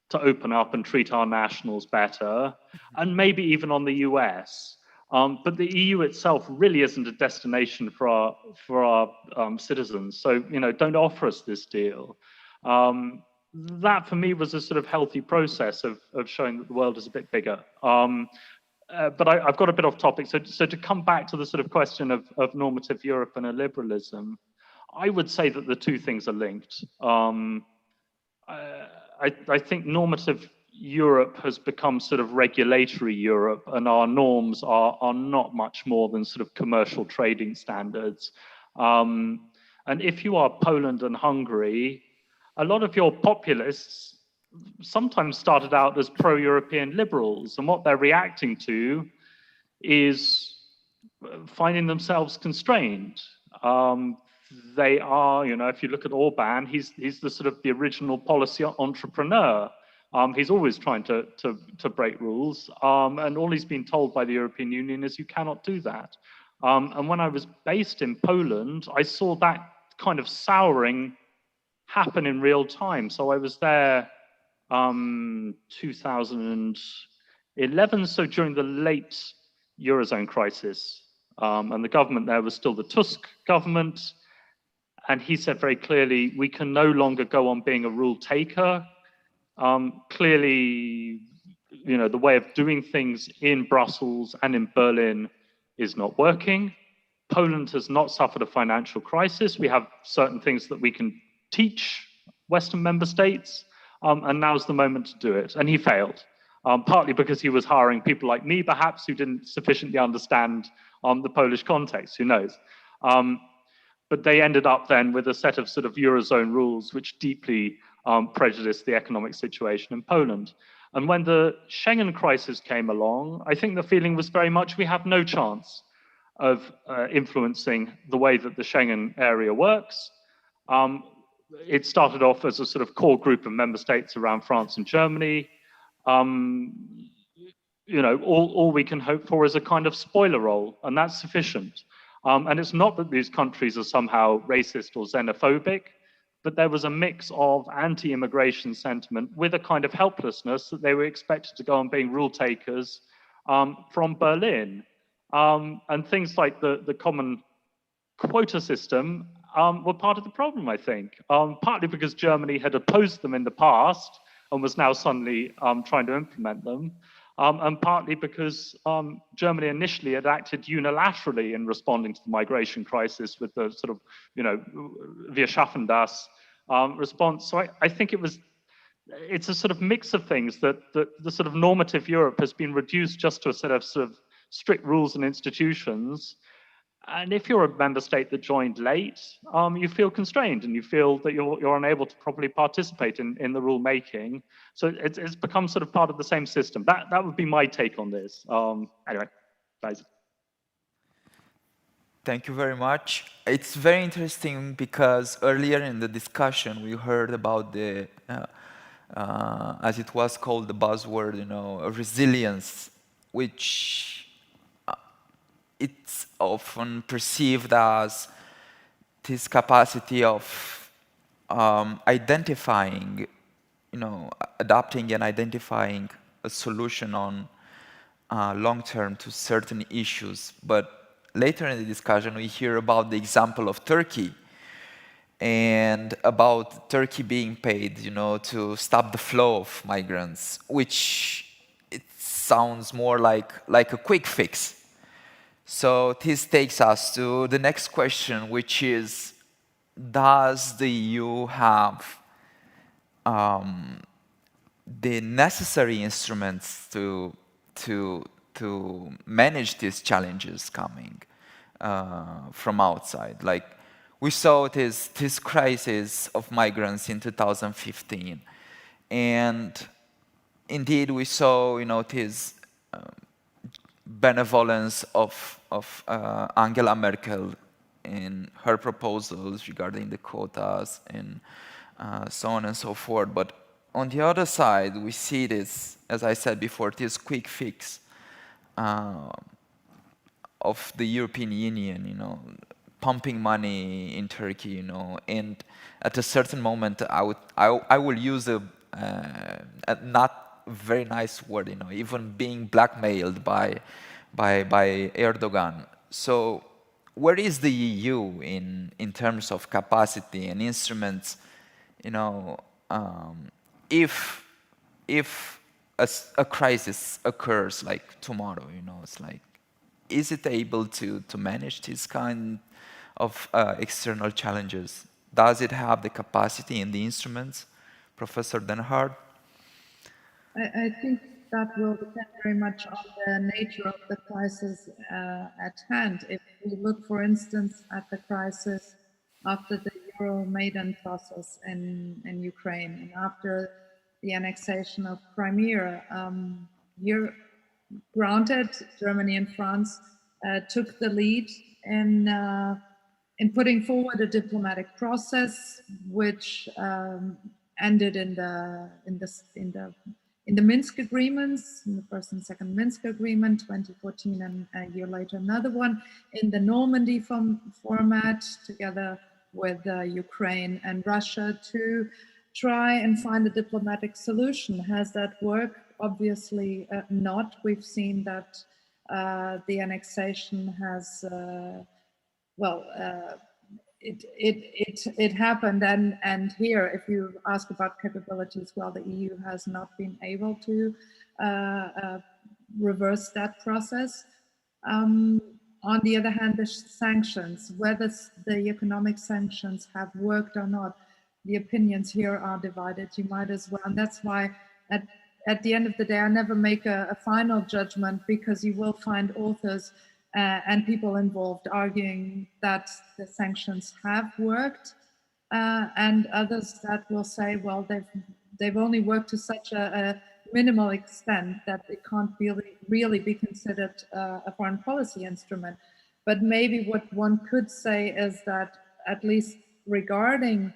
to open up and treat our nationals better, and maybe even on the US. But the EU itself really isn't a destination for our citizens. So, don't offer us this deal. That for me was a sort of healthy process of showing that the world is a bit bigger. But I've got a bit off topic. So to come back to the sort of question of normative Europe and illiberalism, I would say that the two things are linked. I think normative Europe has become sort of regulatory Europe, and our norms are not much more than sort of commercial trading standards. And if you are Poland and Hungary, a lot of your populists sometimes started out as pro-European liberals, and what they're reacting to is finding themselves constrained. They are, if you look at Orban, he's the sort of the original policy entrepreneur. He's always trying to break rules, and all he's been told by the European Union is you cannot do that. And when I was based in Poland, I saw that kind of souring happen in real time. So I was there 2011, so during the late Eurozone crisis, and the government there was still the Tusk government, and he said very clearly, we can no longer go on being a rule taker. Clearly, the way of doing things in Brussels and in Berlin is not working. Poland has not suffered a financial crisis. We have certain things that we can teach Western member states, and now's the moment to do it. And he failed, partly because he was hiring people like me, perhaps, who didn't sufficiently understand the Polish context, who knows. But they ended up then with a set of sort of Eurozone rules which deeply prejudiced the economic situation in Poland. And when the Schengen crisis came along, I think the feeling was very much we have no chance of influencing the way that the Schengen area works. It started off as a sort of core group of member states around France and Germany. All we can hope for is a kind of spoiler role, and that's sufficient. And it's not that these countries are somehow racist or xenophobic, but there was a mix of anti-immigration sentiment with a kind of helplessness that they were expected to go on being rule takers from Berlin. And things like the common quota system were part of the problem, I think, partly because Germany had opposed them in the past and was now suddenly trying to implement them, and partly because Germany initially had acted unilaterally in responding to the migration crisis with the sort of, Wir schaffen das response. So I think it's a sort of mix of things that the sort of normative Europe has been reduced just to a set of sort of strict rules and institutions. And if you're a member state that joined late, you feel constrained and you feel that you're unable to properly participate in the rule making. So it's become sort of part of the same system. That would be my take on this. Anyway, guys. Thank you very much. It's very interesting because earlier in the discussion we heard about the, as it was called, the buzzword, resilience, which it's often perceived as this capacity of identifying, adapting and identifying a solution on long term to certain issues. But later in the discussion, we hear about the example of Turkey and about Turkey being paid, to stop the flow of migrants, which it sounds more like a quick fix. So this takes us to the next question, which is, does the EU have the necessary instruments to manage these challenges coming from outside? Like we saw this crisis of migrants in 2015, and indeed we saw this benevolence of Angela Merkel in her proposals regarding the quotas and so on and so forth. But on the other side, we see this, as I said before, this quick fix of the European Union, pumping money in Turkey, and at a certain moment, I will use a not very nice word, even being blackmailed by Erdogan. So where is the EU in terms of capacity and instruments, if a crisis occurs like tomorrow, it's like, is it able to manage this kind of external challenges? Does it have the capacity and the instruments? Professor Denhard? I think that will depend very much on the nature of the crisis at hand. If we look, for instance, at the crisis after the Euro-Maidan process in Ukraine and after the annexation of Crimea, granted, Germany and France took the lead in putting forward a diplomatic process, which ended in the Minsk agreements, in the first and second Minsk agreement, 2014, and a year later another one, in the Normandy format, together with Ukraine and Russia, to try and find a diplomatic solution. Has that worked? Obviously not. We've seen that the annexation has, it happened, and here, if you ask about capabilities, well, the EU has not been able to reverse that process. On the other hand, the sanctions, whether the economic sanctions have worked or not, the opinions here are divided. You might as well, and that's why at the end of the day, I never make a final judgment, because you will find authors and people involved arguing that the sanctions have worked, and others that will say, well, they've only worked to such a minimal extent that it can't really be considered a foreign policy instrument. But maybe what one could say is that, at least regarding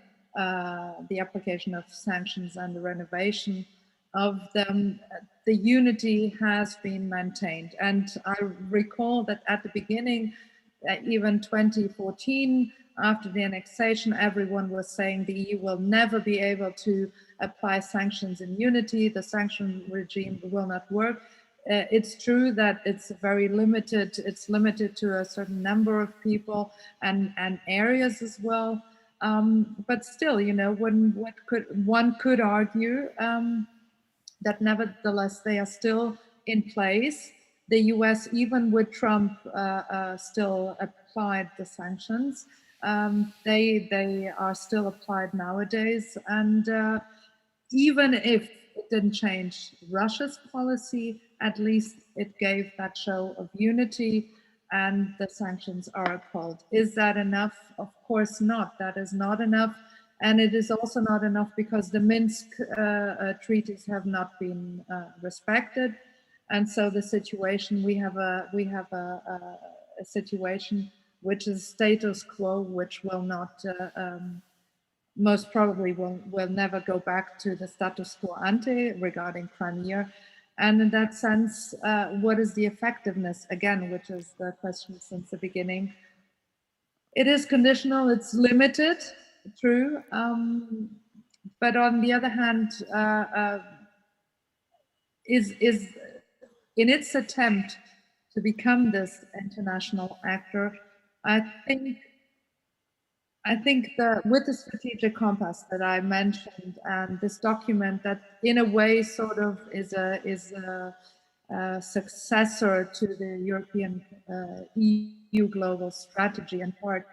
the application of sanctions and the renovation of them, the unity has been maintained. And I recall that at the beginning, even 2014, after the annexation, everyone was saying the EU will never be able to apply sanctions in unity. The sanction regime will not work. It's true that it's very limited. It's limited to a certain number of people and areas as well. But still, one could argue that nevertheless they are still in place. The US, even with Trump, still applied the sanctions. They are still applied nowadays. And even if it didn't change Russia's policy, at least it gave that show of unity, and the sanctions are upheld. Is that enough? Of course not. That is not enough. And it is also not enough because the Minsk treaties have not been respected. And so the situation, we have a situation which is status quo, which will not, most probably will never go back to the status quo ante regarding Crimea. And in that sense, what is the effectiveness, again, which is the question since the beginning? It is conditional, it's limited, true. But on the other hand, is in its attempt to become this international actor, I think with the strategic compass that I mentioned and this document that in a way sort of is a successor to the European EU global strategy in part,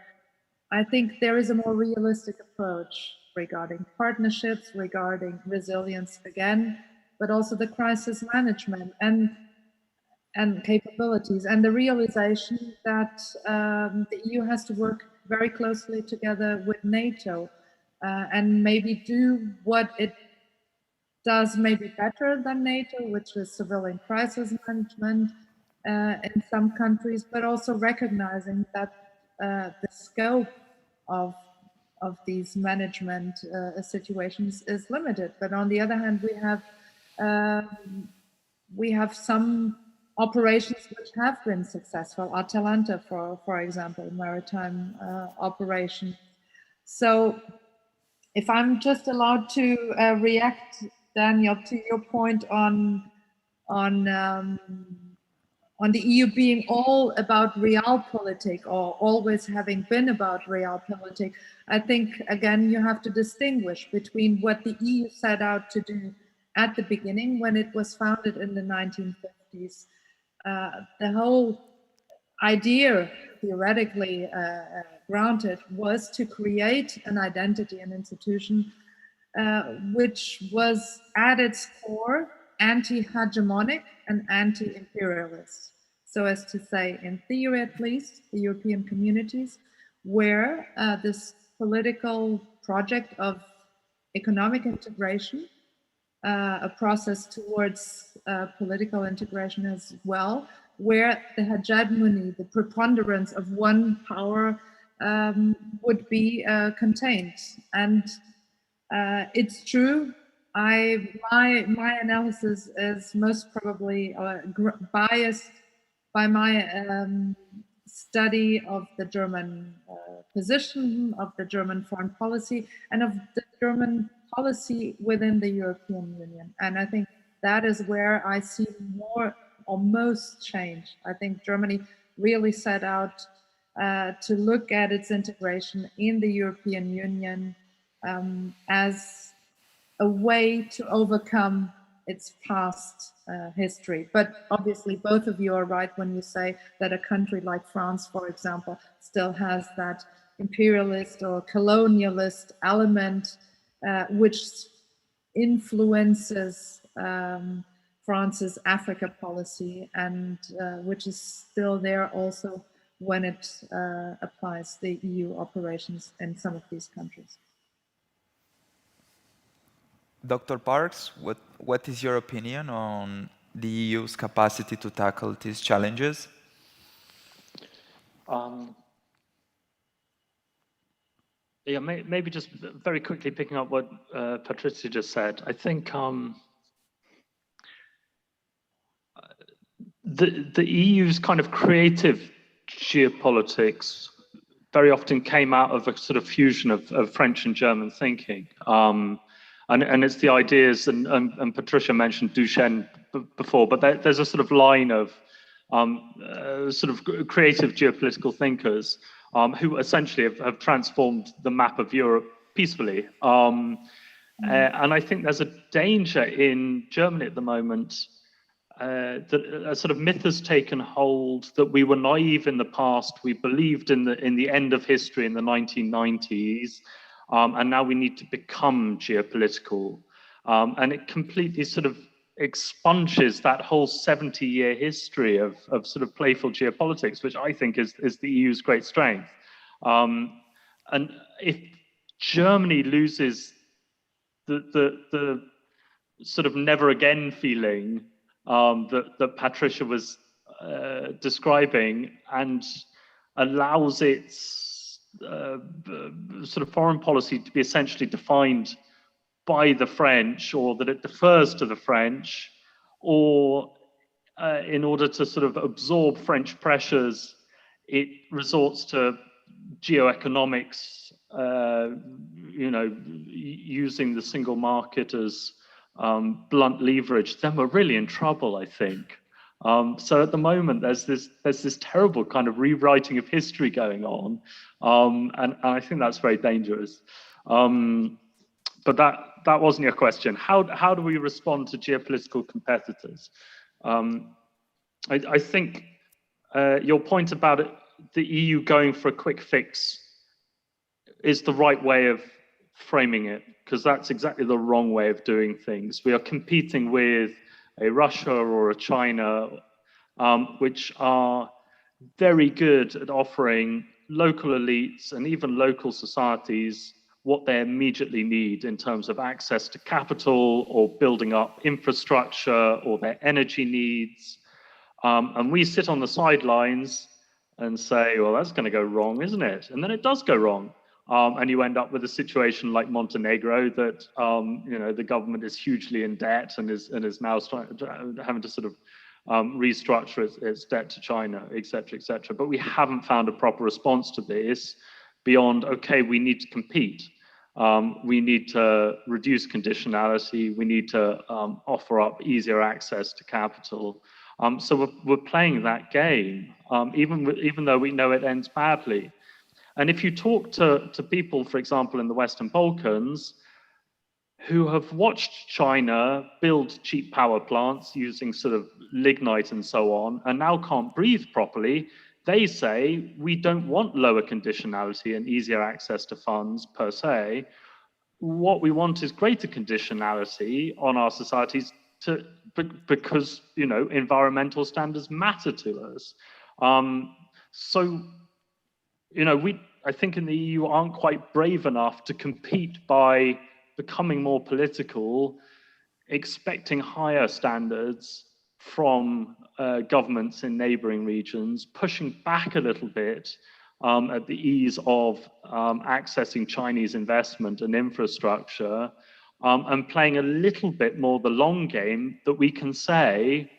I think there is a more realistic approach regarding partnerships, regarding resilience again, but also the crisis management and capabilities, and the realization that the EU has to work very closely together with NATO and maybe do what it does maybe better than NATO, which is civilian crisis management in some countries, but also recognizing that the scope of these management situations is limited. But on the other hand, we have some operations which have been successful. Atalanta, for example, maritime operation. So, if I'm just allowed to react, Daniel, to your point on the EU being all about realpolitik or always having been about realpolitik, I think, again, you have to distinguish between what the EU set out to do at the beginning when it was founded in the 1950s. The whole idea, theoretically granted, was to create an identity and institution which was at its core anti-hegemonic and anti-imperialist. So as to say, in theory at least, the European communities, where this political project of economic integration, a process towards political integration as well, where the hegemony, the preponderance of one power would be contained. And it's true, my analysis is most probably biased by my study of the German position, of the German foreign policy, and of the German policy within the European Union. And I think that is where I see more or most change. I think Germany really set out to look at its integration in the European Union as a way to overcome its past history. But obviously both of you are right when you say that a country like France, for example, still has that imperialist or colonialist element which influences France's Africa policy and which is still there also when it applies the EU operations in some of these countries. Dr. Parks, what is your opinion on the EU's capacity to tackle these challenges? Yeah, maybe just very quickly picking up what Patricia just said. I think the EU's kind of creative geopolitics very often came out of a sort of fusion of French and German thinking. And it's the ideas, and Patricia mentioned Duchenne before, but there's a sort of line of sort of creative geopolitical thinkers who essentially have transformed the map of Europe peacefully. And I think there's a danger in Germany at the moment that a sort of myth has taken hold that we were naive in the past, we believed in the end of history in the 1990s, and now we need to become geopolitical. And it completely sort of expunges that whole 70-year history of sort of playful geopolitics, which I think is the EU's great strength. And if Germany loses the sort of never again feeling that Patricia was describing, and allows its sort of foreign policy to be essentially defined by the French, or that it defers to the French, or in order to sort of absorb French pressures, it resorts to geoeconomics, using the single market as blunt leverage, then we're really in trouble, I think. So at the moment, there's this terrible kind of rewriting of history going on, and I think that's very dangerous. But that wasn't your question. How do we respond to geopolitical competitors? I think your point about it, the EU going for a quick fix, is the right way of framing it, because that's exactly the wrong way of doing things. We are competing with a Russia or a China, which are very good at offering local elites and even local societies what they immediately need in terms of access to capital or building up infrastructure or their energy needs. And we sit on the sidelines and say, well, that's going to go wrong, isn't it? And then it does go wrong. And you end up with a situation like Montenegro that the government is hugely in debt and is now having to sort of restructure its debt to China, et cetera, but we haven't found a proper response to this beyond, okay, we need to compete. We need to reduce conditionality. We need to offer up easier access to capital. So we're playing that game, even though we know it ends badly. And if you talk to people, for example, in the Western Balkans, who have watched China build cheap power plants using sort of lignite and so on, and now can't breathe properly, they say, we don't want lower conditionality and easier access to funds per se. What we want is greater conditionality on our societies because environmental standards matter to us. I think in the EU aren't quite brave enough to compete by becoming more political, expecting higher standards from governments in neighboring regions, pushing back a little bit at the ease of accessing Chinese investment and infrastructure, and playing a little bit more the long game, that we can say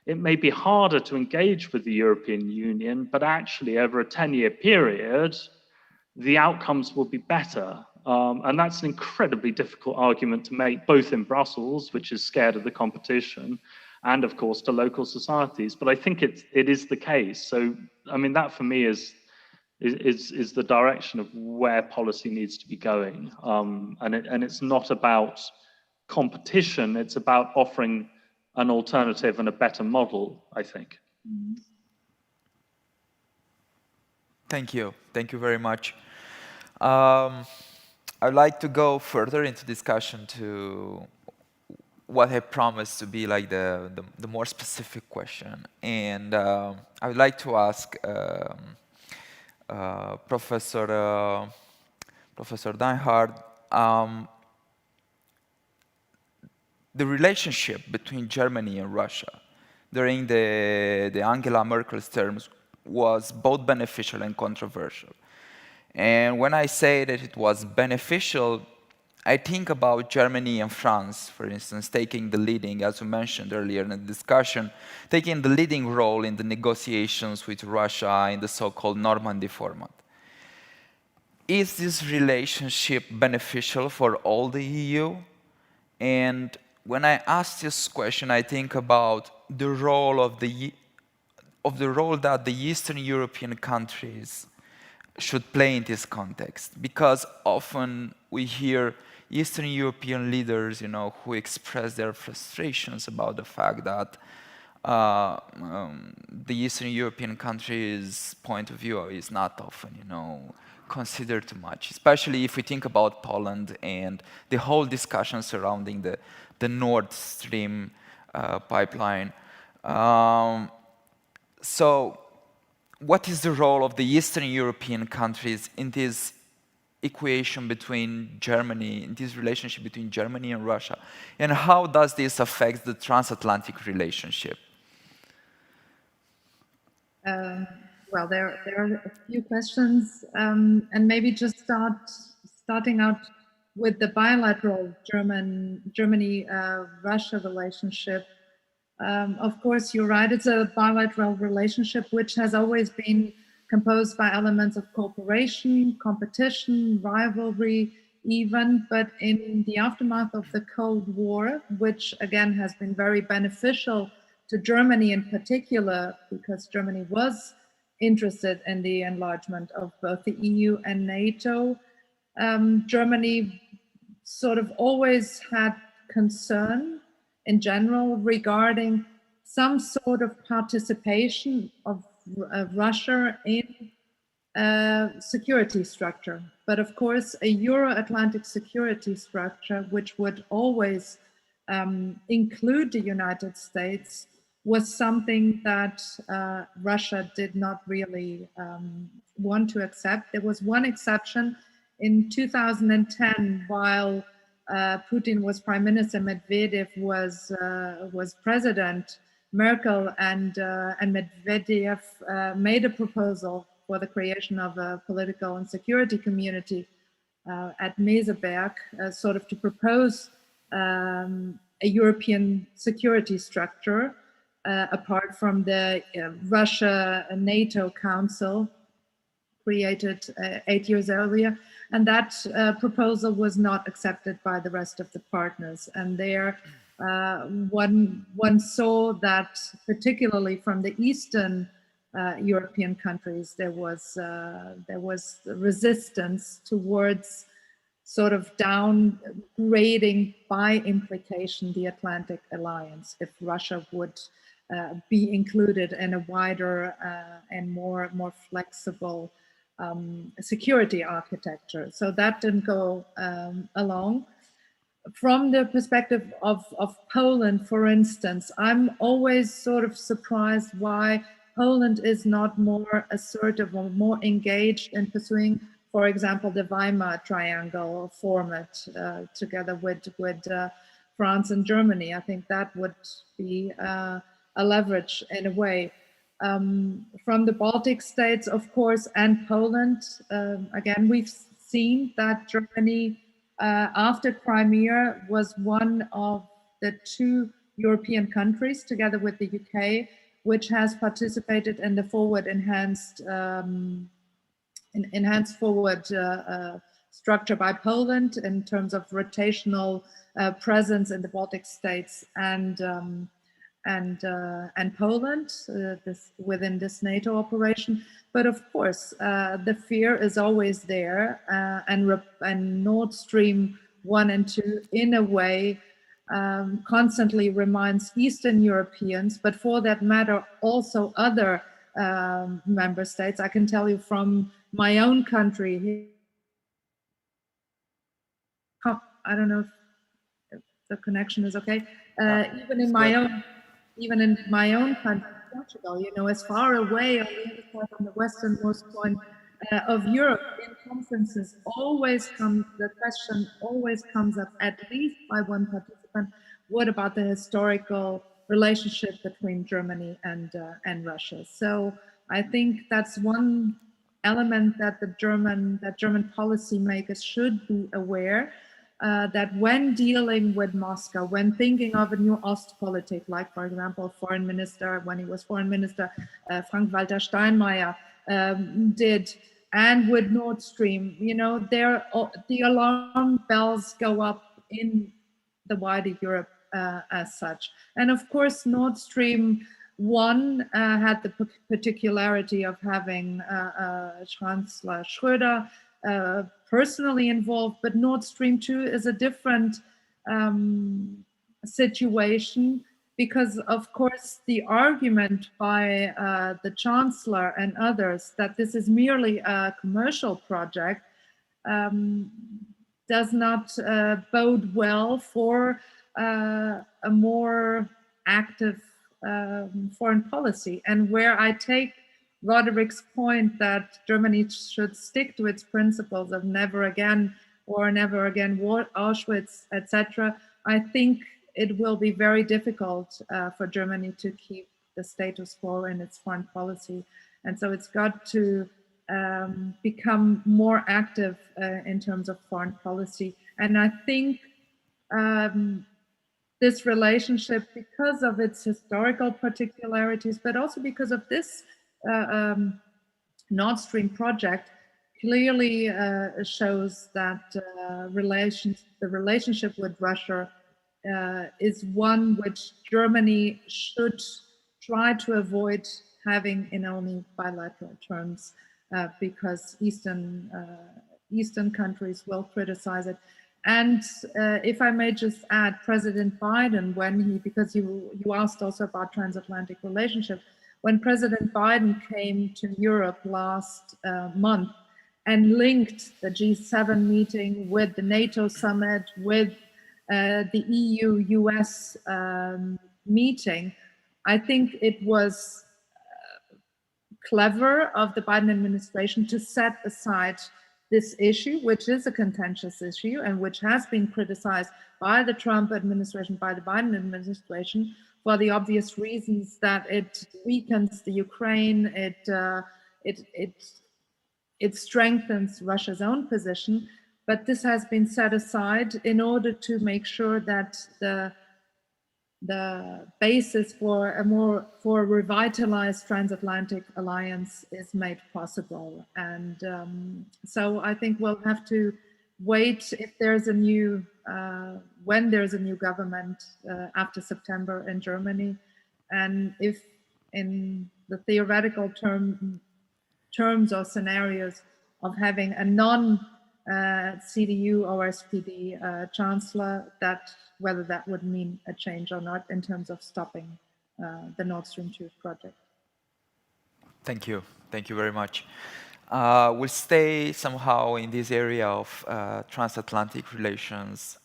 it may be harder to engage with the European Union, but actually over a 10-year period, the outcomes will be better. And that's an incredibly difficult argument to make, both in Brussels, which is scared of the competition, and of course to local societies. But I think it is the case. So, I mean, that for me is the direction of where policy needs to be going. And it's not about competition, it's about offering an alternative and a better model, I think. Thank you very much. I'd like to go further into discussion to what I promised to be like the more specific question. And I would like to ask Professor Deinhardt, the relationship between Germany and Russia during the Angela Merkel's terms was both beneficial and controversial. And when I say that it was beneficial, I think about Germany and France, for instance, taking the leading, as you mentioned earlier in the discussion, taking the leading role in the negotiations with Russia in the so-called Normandy format. Is this relationship beneficial for all the EU? And when I ask this question, I think about the role of the role that the Eastern European countries should play in this context, because often we hear Eastern European leaders, who express their frustrations about the fact that the Eastern European countries' point of view is not often, considered too much, especially if we think about Poland and the whole discussion surrounding the Nord Stream pipeline. So what is the role of the Eastern European countries in this equation between Germany, in this relationship between Germany and Russia? And how does this affect the transatlantic relationship? Well, there are a few questions, and maybe just starting out with the bilateral Germany-Russia relationship. Of course, you're right, it's a bilateral relationship which has always been composed by elements of cooperation, competition, rivalry, even, but in the aftermath of the Cold War, which again has been very beneficial to Germany in particular, because Germany was interested in the enlargement of both the EU and NATO. Germany sort of always had concern in general regarding some sort of participation of Russia in security structure. But of course, a Euro-Atlantic security structure, which would always include the United States, was something that Russia did not really want to accept. There was one exception in 2010, while Putin was prime minister, Medvedev was president. Merkel and Medvedev made a proposal for the creation of a political and security community at Meseberg, sort of to propose a European security structure apart from the Russia-NATO Council created 8 years earlier. And that proposal was not accepted by the rest of the partners. And there one saw that particularly from the Eastern European countries, there was resistance towards sort of downgrading by implication the Atlantic Alliance if Russia would be included in a wider and more flexible security architecture. So that didn't go along. From the perspective of Poland, for instance, I'm always sort of surprised why Poland is not more assertive or more engaged in pursuing, for example, the Weimar Triangle format together with France and Germany. I think that would be a leverage in a way. From the Baltic states, of course, and Poland, again, we've seen that Germany, after Crimea, was one of the 2 European countries, together with the UK, which has participated in the enhanced forward structure by Poland in terms of rotational presence in the Baltic states and Poland within this NATO operation. But of course, the fear is always there, and Nord Stream 1 and 2, in a way, constantly reminds Eastern Europeans, but for that matter, also other member states. I can tell you from my own country, I don't know if the connection is okay. Even in my own country, Portugal, you know, as far away on the other side, on the westernmost point of Europe, in conferences, the question always comes up, at least by one participant: what about the historical relationship between Germany and Russia? So I think that's one element that German policymakers should be aware. That when dealing with Moscow, when thinking of a new Ostpolitik, like for example, foreign minister, when he was foreign minister, Frank-Walter Steinmeier did, and with Nord Stream, you know, the alarm bells go up in the wider Europe as such. And of course, Nord Stream 1 had the particularity of having Chancellor Schröder personally involved, but Nord Stream 2 is a different situation, because of course the argument by the Chancellor and others that this is merely a commercial project does not bode well for a more active foreign policy. And where I take Roderick's point that Germany should stick to its principles of never again or never again Auschwitz, etc., I think it will be very difficult for Germany to keep the status quo in its foreign policy And so it's got to become more active in terms of foreign policy. And I think this relationship, because of its historical particularities, but also because of this Nord Stream project, clearly shows that the relationship with Russia is one which Germany should try to avoid having in only bilateral terms, because Eastern countries will criticize it. And if I may just add, President Biden, because you asked also about transatlantic relationship, when President Biden came to Europe last month and linked the G7 meeting with the NATO summit, with the EU-US meeting, I think it was clever of the Biden administration to set aside this issue, which is a contentious issue and which has been criticized by the Trump administration, by the Biden administration, for the obvious reasons that it weakens the Ukraine, it strengthens Russia's own position. But this has been set aside in order to make sure that the basis for a revitalized transatlantic alliance is made possible. And so I think we'll have to wait if there's a new when there's a new government after September in Germany, and if in the theoretical terms or scenarios of having a non-CDU or SPD chancellor, whether that would mean a change or not in terms of stopping the Nord Stream 2 project. Thank you very much. We'll stay somehow in this area of transatlantic relations,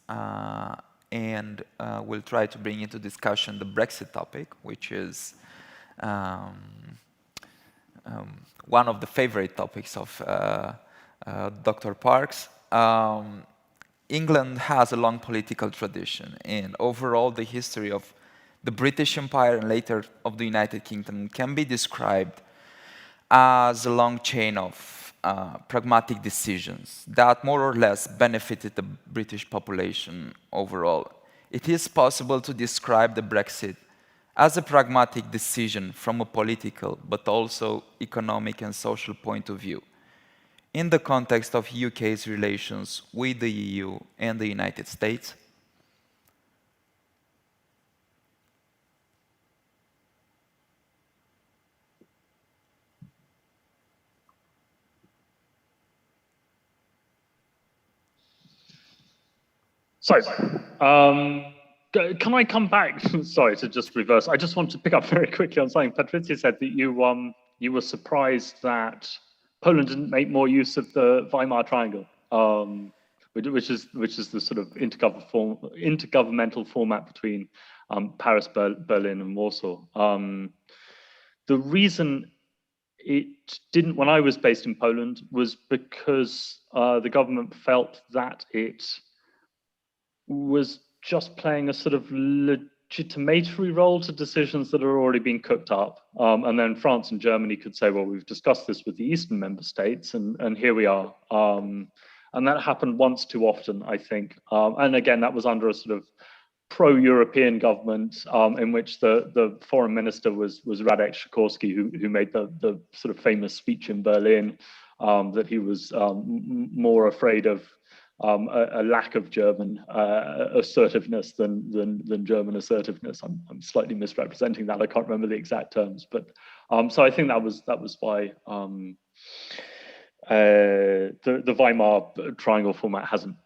and we'll try to bring into discussion the Brexit topic, which is one of the favorite topics of Dr. Parks. England has a long political tradition, and overall the history of the British Empire and later of the United Kingdom can be described as a long chain of pragmatic decisions that more or less benefited the British population overall. It is possible to describe the Brexit as a pragmatic decision from a political but also economic and social point of view, in the context of UK's relations with the EU and the United States. So, can I come back? Sorry to just reverse. I just want to pick up very quickly on something. Patricia said that you were surprised that Poland didn't make more use of the Weimar Triangle, which is the sort of intergovernmental format between Paris, Berlin, and Warsaw. The reason it didn't, when I was based in Poland, was because the government felt that it was just playing a sort of legitimatory role to decisions that are already being cooked up. And then France and Germany could say, well, we've discussed this with the Eastern member states, and here we are. And that happened once too often, I think. And again, that was under a sort of pro-European government in which the foreign minister was Radek Sikorski, who made the sort of famous speech in Berlin that he was more afraid of a lack of German assertiveness than German assertiveness. I'm slightly misrepresenting that. I can't remember the exact terms, but so I think that was why the Weimar Triangle format hasn't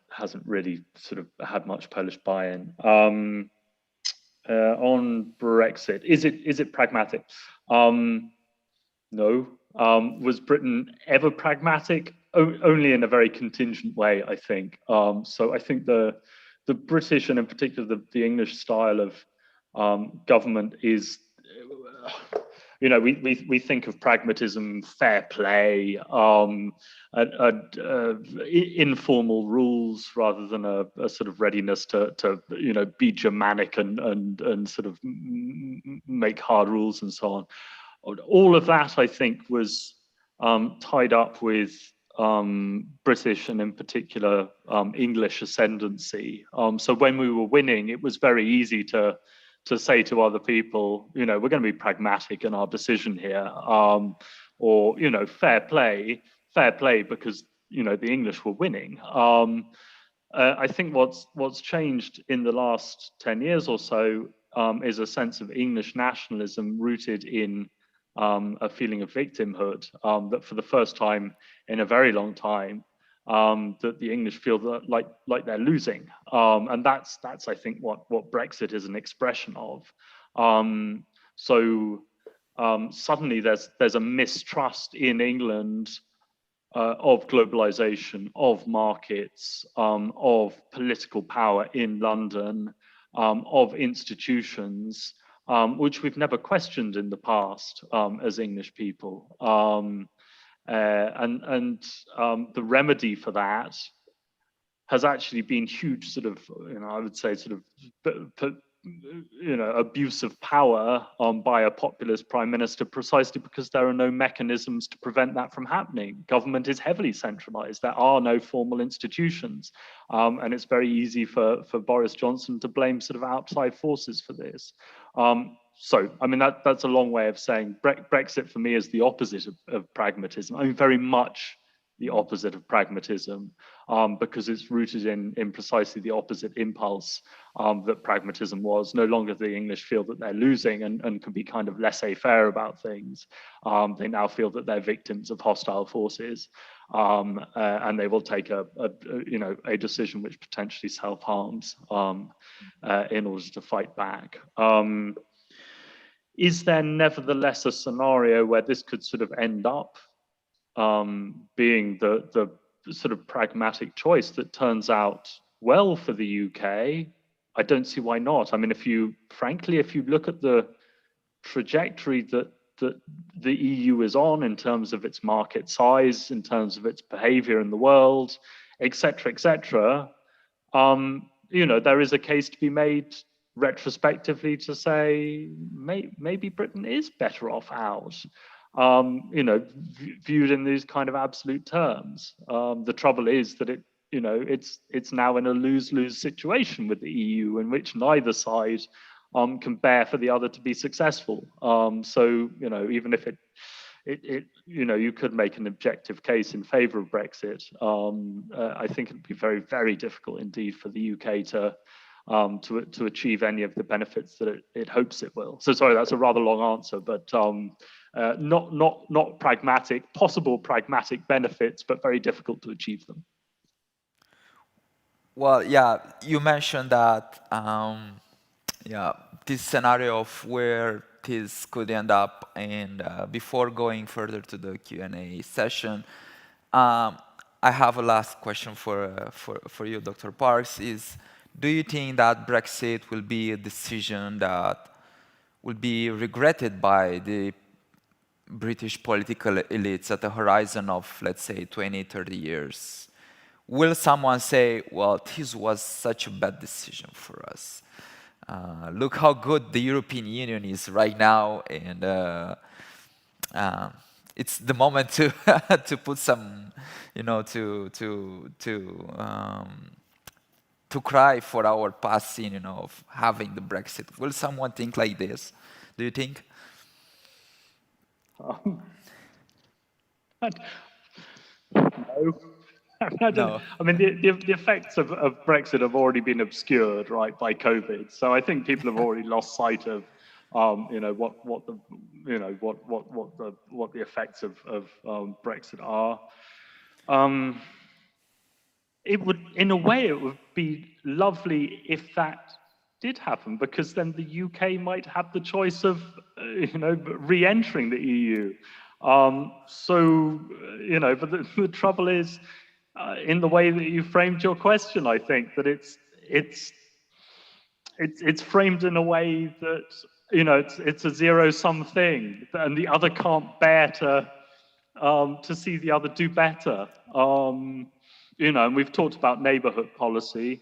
really sort of had much Polish buy-in. On Brexit, is it pragmatic? No. Was Britain ever pragmatic? Only in a very contingent way, I think. So I think the British, and in particular the English style of government is, you know, we think of pragmatism, fair play, informal rules rather than a sort of readiness to you know, be Germanic and sort of make hard rules and so on. all of that, I think, was tied up with British and in particular English ascendancy. So when we were winning, it was very easy to say to other people, we're going to be pragmatic in our decision here, or fair play because the English were winning. I think what's changed in the last 10 years or so is a sense of English nationalism rooted in a feeling of victimhood, that for the first time in a very long time, that the English feel that like they're losing, and that's I think what Brexit is an expression of. Suddenly there's a mistrust in England of globalization, of markets, of political power in London, of institutions, which we've never questioned in the past as English people. The remedy for that has actually been huge sort of, I would say sort of, abuse of power by a populist prime minister, precisely because there are no mechanisms to prevent that from happening. Government is heavily centralized. There are no formal institutions. And it's very easy for Boris Johnson to blame sort of outside forces for this. So, I mean, that's a long way of saying Brexit for me is the opposite of pragmatism. I mean, very much the opposite of pragmatism, because it's rooted in precisely the opposite impulse that pragmatism was. No longer the English feel that they're losing and can be kind of laissez-faire about things. They now feel that they're victims of hostile forces, and they will take a decision which potentially self-harms in order to fight back. Is there nevertheless a scenario where this could sort of end up being the sort of pragmatic choice that turns out well for the UK? I don't see why not. I mean, if you look at the trajectory that the EU is on in terms of its market size, in terms of its behavior in the world, etc., there is a case to be made retrospectively to say maybe Britain is better off out. Viewed in these kind of absolute terms. The trouble is that it's now in a lose-lose situation with the EU, in which neither side can bear for the other to be successful. So even if you could make an objective case in favour of Brexit, I think it'd be very, very difficult indeed for the UK to achieve any of the benefits that it hopes it will. So sorry, that's a rather long answer, but not pragmatic, possible pragmatic benefits, but very difficult to achieve them. Well, yeah, you mentioned that, this scenario of where this could end up, and before going further to the Q&A session, I have a last question for you, Dr. Parks, is, do you think that Brexit will be a decision that will be regretted by the British political elites at the horizon of, let's say, 20, 30 years? Will someone say, well, this was such a bad decision for us? Look how good the European Union is right now, and it's the moment to to put some, to cry for our past sin, of having the Brexit. Will someone think like this? Do you think? No. No. I mean, the effects of Brexit have already been obscured, right, by COVID. So I think people have already lost sight of, what the effects of Brexit are. It would, in a way, it would be lovely if that did happen, because then the UK might have the choice of, re-entering the EU. But the trouble is, in the way that you framed your question, I think that it's framed in a way that it's a zero-sum thing, and the other can't bear to see the other do better. And we've talked about neighbourhood policy.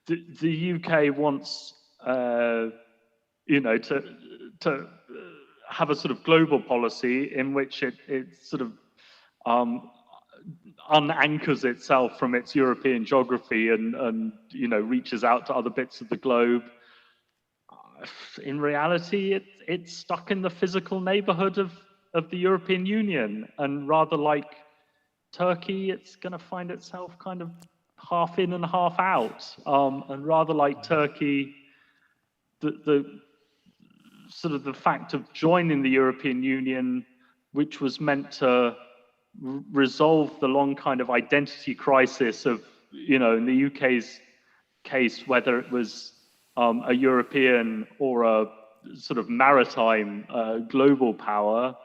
The UK wants to have a sort of global policy in which it sort of unanchors itself from its European geography and reaches out to other bits of the globe. In reality, it's stuck in the physical neighborhood of the European Union, and rather like Turkey, it's going to find itself kind of half in and half out. And rather like Turkey, the sort of the fact of joining the European Union, which was meant to resolve the long kind of identity crisis of, in the UK's case, whether it was a European or a sort of maritime global power,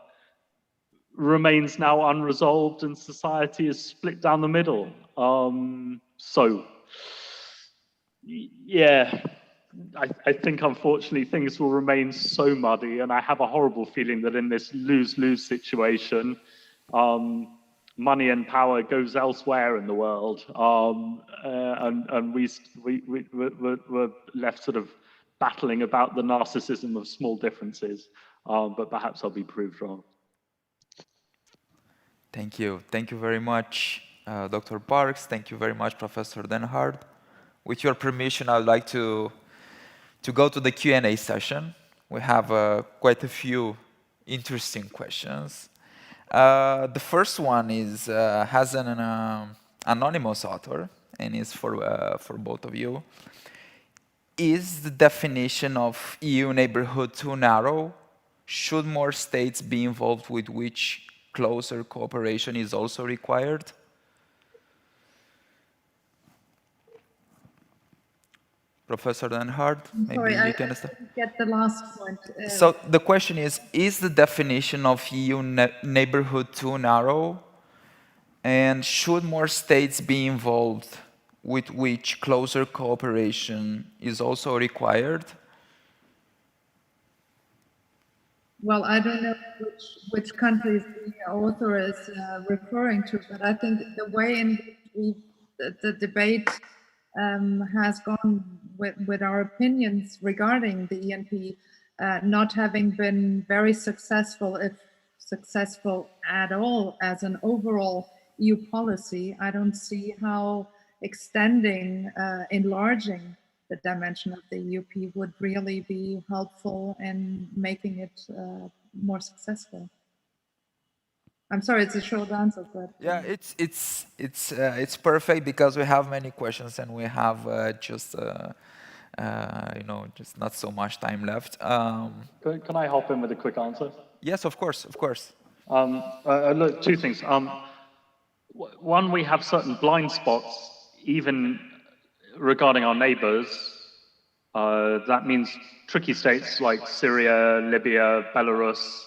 remains now unresolved, and society is split down the middle. So, yeah, I think unfortunately things will remain so muddy, and I have a horrible feeling that in this lose-lose situation, money and power goes elsewhere in the world, and we're left sort of battling about the narcissism of small differences, but perhaps I'll be proved wrong. Thank you. Thank you very much, Dr. Parks. Thank you very much, Professor Denhard. With your permission, I would like to go to the Q&A session. We have quite a few interesting questions. The first one has an anonymous author, and is for both of you. Is the definition of EU neighborhood too narrow? Should more states be involved, with which closer cooperation is also required? Professor Denhard, maybe you can start. I didn't get the last point. So the question is the definition of EU neighborhood too narrow? And should more states be involved, with which closer cooperation is also required? Well, I don't know which countries the author is referring to, but I think the way in which the debate has gone with our opinions regarding the ENP not having been very successful, if successful at all, as an overall EU policy, I don't see how extending, enlarging the dimension of the EUP would really be helpful in making it more successful. I'm sorry, it's a short answer, but yeah, it's perfect, because we have many questions and we have just not so much time left. Can I hop in with a quick answer? Yes, of course, of course. Look, two things. One, we have certain blind spots, even regarding our neighbors. That means tricky states like Syria, Libya, Belarus.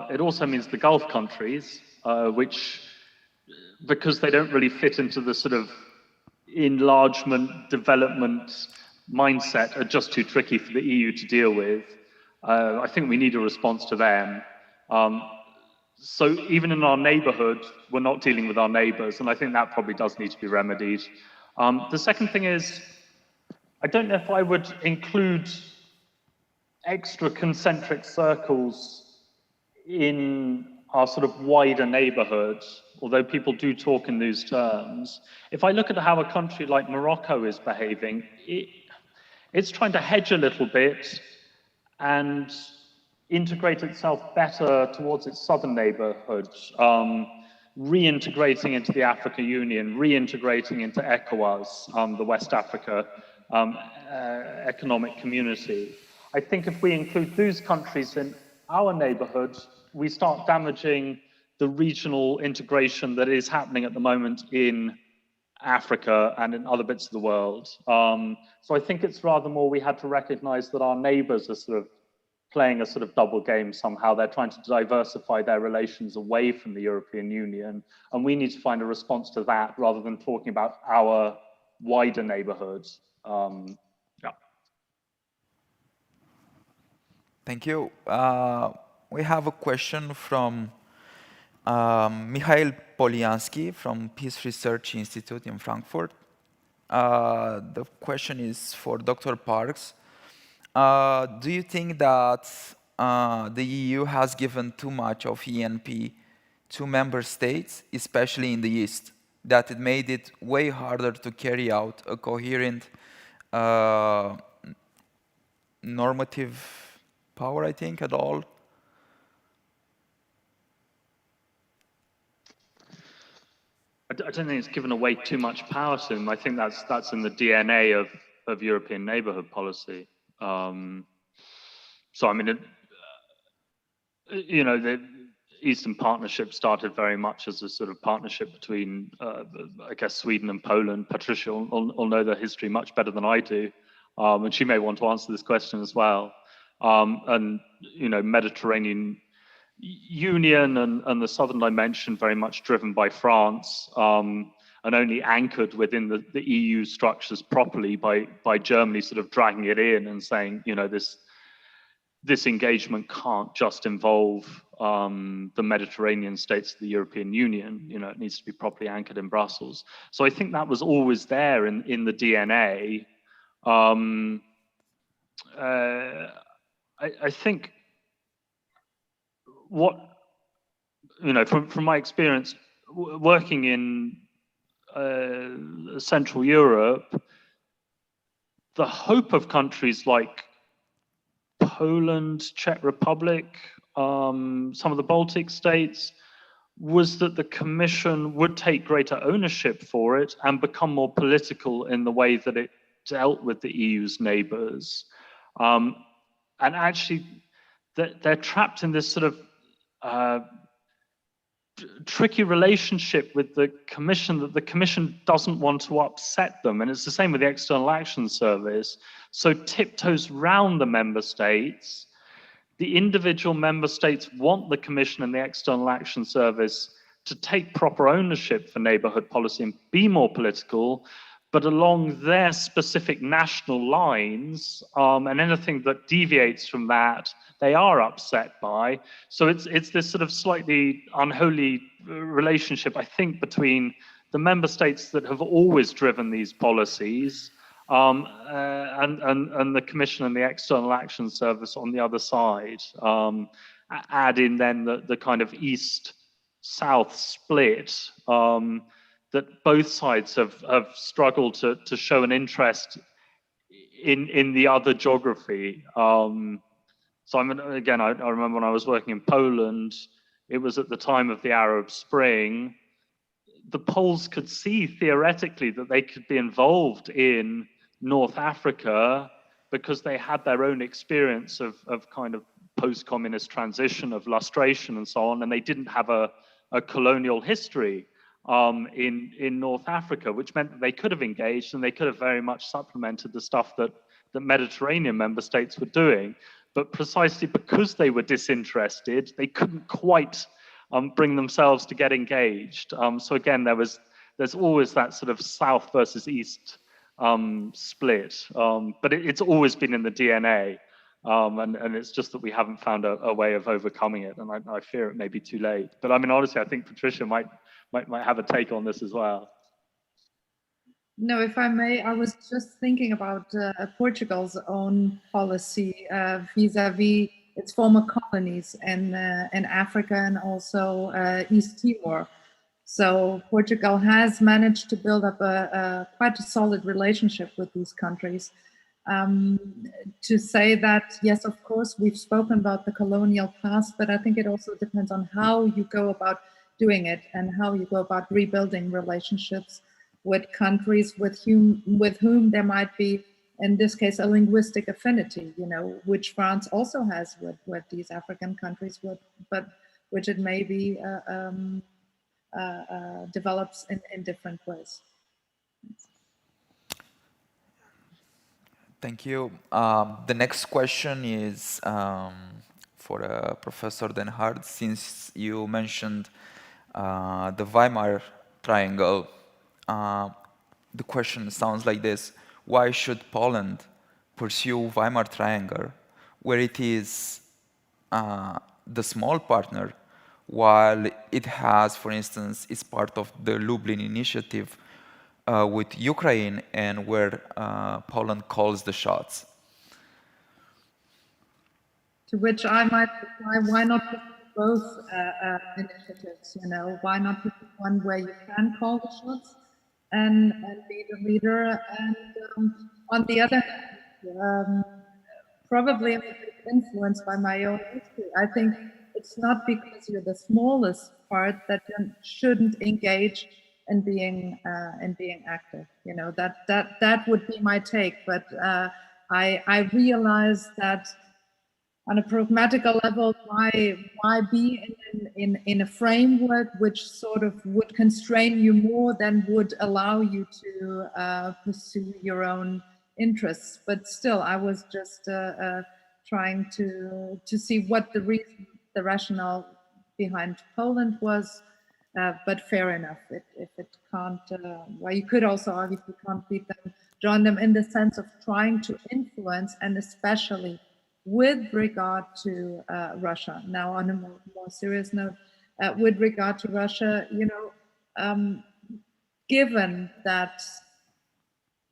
It also means the Gulf countries, which, because they don't really fit into the sort of enlargement, development mindset, are just too tricky for the EU to deal with. I think we need a response to them. So even in our neighborhood, we're not dealing with our neighbors, and I think that probably does need to be remedied. The second thing is, I don't know if I would include extra concentric circles in our sort of wider neighborhood, although people do talk in those terms. If I look at how a country like Morocco is behaving, it's trying to hedge a little bit and integrate itself better towards its southern neighborhood, reintegrating into the African Union, reintegrating into ECOWAS, the West Africa economic community. I think if we include those countries in our neighborhood, we start damaging the regional integration that is happening at the moment in Africa and in other bits of the world. So I think it's rather more we had to recognize that our neighbors are sort of playing a sort of double game somehow. They're trying to diversify their relations away from the European Union, and we need to find a response to that rather than talking about our wider neighborhoods. Yeah. Thank you. We have a question from Mikhail Polyansky from Peace Research Institute in Frankfurt. The question is for Dr. Parks. Do you think that the EU has given too much of ENP to member states, especially in the East, that it made it way harder to carry out a coherent normative power, I think, at all. I don't think it's given away too much power to them. I think that's in the DNA of European neighbourhood policy. So I mean, you know, the Eastern Partnership started very much as a sort of partnership between, I guess, Sweden and Poland. Patricia will know the history much better than I do, and she may want to answer this question as well. And you know, Mediterranean Union and the Southern Dimension very much driven by France, and only anchored within the EU structures properly by Germany sort of dragging it in and saying, you know, this engagement can't just involve the Mediterranean states of the European Union. You know, it needs to be properly anchored in Brussels. So I think that was always there in the DNA. I think what, you know, from my experience working in Central Europe, the hope of countries like Poland, Czech Republic, some of the Baltic states, was that the Commission would take greater ownership for it and become more political in the way that it dealt with the EU's neighbours. And actually, they're trapped in this sort of tricky relationship with the Commission, that the Commission doesn't want to upset them. And it's the same with the External Action Service. So tiptoes round the member states. The individual member states want the Commission and the External Action Service to take proper ownership for neighbourhood policy and be more political, but along their specific national lines, and anything that deviates from that, they are upset by. So it's this sort of slightly unholy relationship, I think, between the member states that have always driven these policies and the Commission and the External Action Service on the other side. Add in then the kind of East-South split that both sides have struggled to show an interest in the other geography. So I mean, again, I remember when I was working in Poland, it was at the time of the Arab Spring. The Poles could see theoretically that they could be involved in North Africa because they had their own experience of kind of post-communist transition, of lustration and so on, and they didn't have a colonial history in North Africa, which meant that they could have engaged and they could have very much supplemented the stuff that the Mediterranean member states were doing. But precisely because they were disinterested, they couldn't quite bring themselves to get engaged. So again, there's always that sort of South versus East split, but it's always been in the DNA, and it's just that we haven't found a way of overcoming it, and I fear it may be too late. But I mean, honestly, I think Patricia might have a take on this as well. No, if I may, I was just thinking about Portugal's own policy vis-a-vis its former colonies in Africa and also East Timor. So Portugal has managed to build up quite a solid relationship with these countries. To say that, yes, of course, we've spoken about the colonial past, but I think it also depends on how you go about doing it and how you go about rebuilding relationships with countries with whom there might be, in this case, a linguistic affinity, you know, which France also has with these African countries, but which it maybe develops in different ways. Thank you. The next question is for Professor Den Hart, since you mentioned the Weimar Triangle. The question sounds like this: why should Poland pursue Weimar Triangle, where it is the small partner, while it has, for instance, is part of the Lublin Initiative with Ukraine, and where Poland calls the shots? To which I might reply, why not pursue both initiatives? You know, why not pursue one where you can call the shots and be the leader, and on the other hand, probably I'm a bit influenced by my own history. I think it's not because you're the smallest part that you shouldn't engage in being active. You know, that would be my take. But I realize that on a pragmatical level, why be in a framework which sort of would constrain you more than would allow you to pursue your own interests? But still, I was just trying to see what the reason, the rationale behind Poland was. But fair enough. If it can't, well, you could also argue if you can't beat them, join them, in the sense of trying to influence, and especially with regard to Russia. Now, on a more serious note, with regard to Russia, you know, given that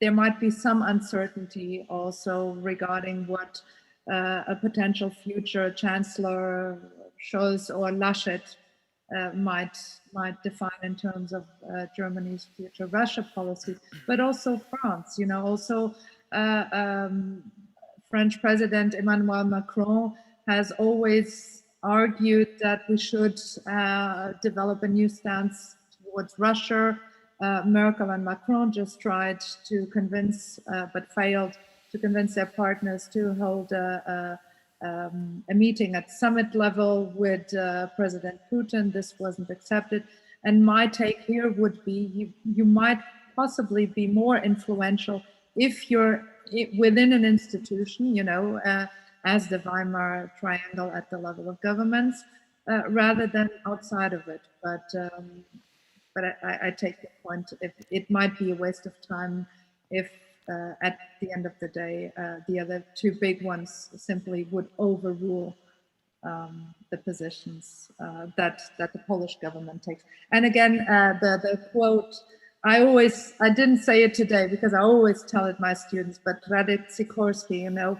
there might be some uncertainty also regarding what a potential future Chancellor Scholz or Laschet might define in terms of Germany's future Russia policy, but also France, you know, also French President Emmanuel Macron has always argued that we should develop a new stance towards Russia. Merkel and Macron just tried to convince, but failed to convince their partners to hold a meeting at summit level with President Putin. This wasn't accepted. And my take here would be you might possibly be more influential if you're within an institution, you know, as the Weimar Triangle at the level of governments, rather than outside of it. But I take the point. If it might be a waste of time if at the end of the day the other two big ones simply would overrule the positions that the Polish government takes. And again, the quote, I didn't say it today because I always tell it my students, but Radek Sikorski, you know,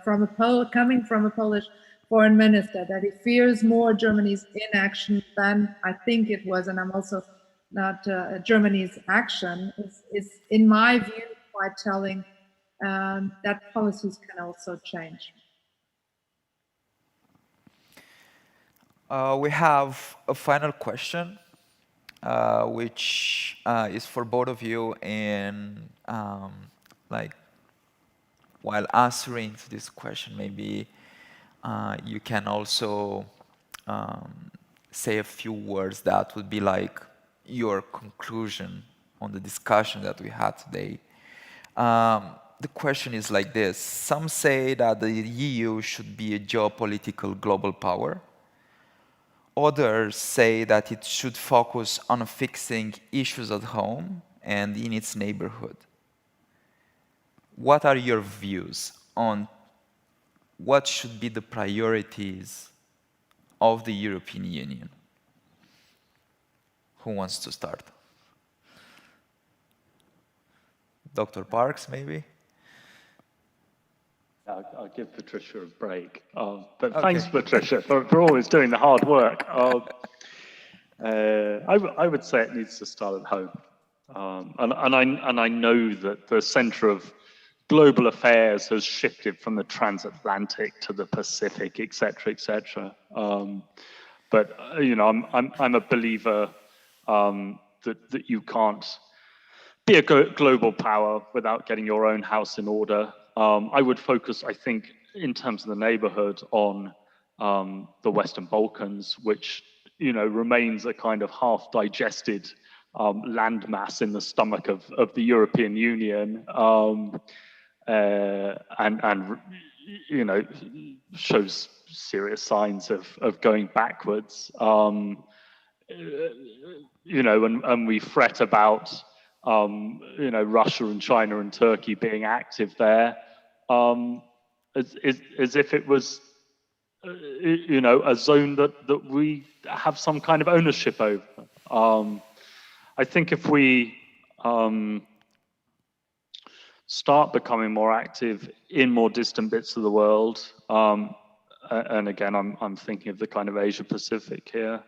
coming from a Polish foreign minister, that he fears more Germany's inaction than I think it was, and I'm also not Germany's action, is in my view quite telling that policies can also change. We have a final question, which is for both of you, and like while answering to this question, maybe you can also say a few words that would be like your conclusion on the discussion that we had today. The question is like this: some say that the EU should be a geopolitical global power. Others say that it should focus on fixing issues at home and in its neighborhood. What are your views on what should be the priorities of the European Union? Who wants to start? Dr. Parks, maybe? I'll give Patricia a break. But okay. Thanks, Patricia, for always doing the hard work. I would say it needs to start at home. And I know that the center of global affairs has shifted from the transatlantic to the Pacific, et cetera, et cetera. But you know, I'm a believer that you can't be a global power without getting your own house in order. I would focus, I think, in terms of the neighborhood on the Western Balkans, which, you know, remains a kind of half-digested landmass in the stomach of the European Union, and you know, shows serious signs of going backwards. You know, and we fret about you know, Russia and China and Turkey being active there, as if it was, you know, a zone that we have some kind of ownership over. I think if we start becoming more active in more distant bits of the world, and again, I'm thinking of the kind of Asia Pacific here.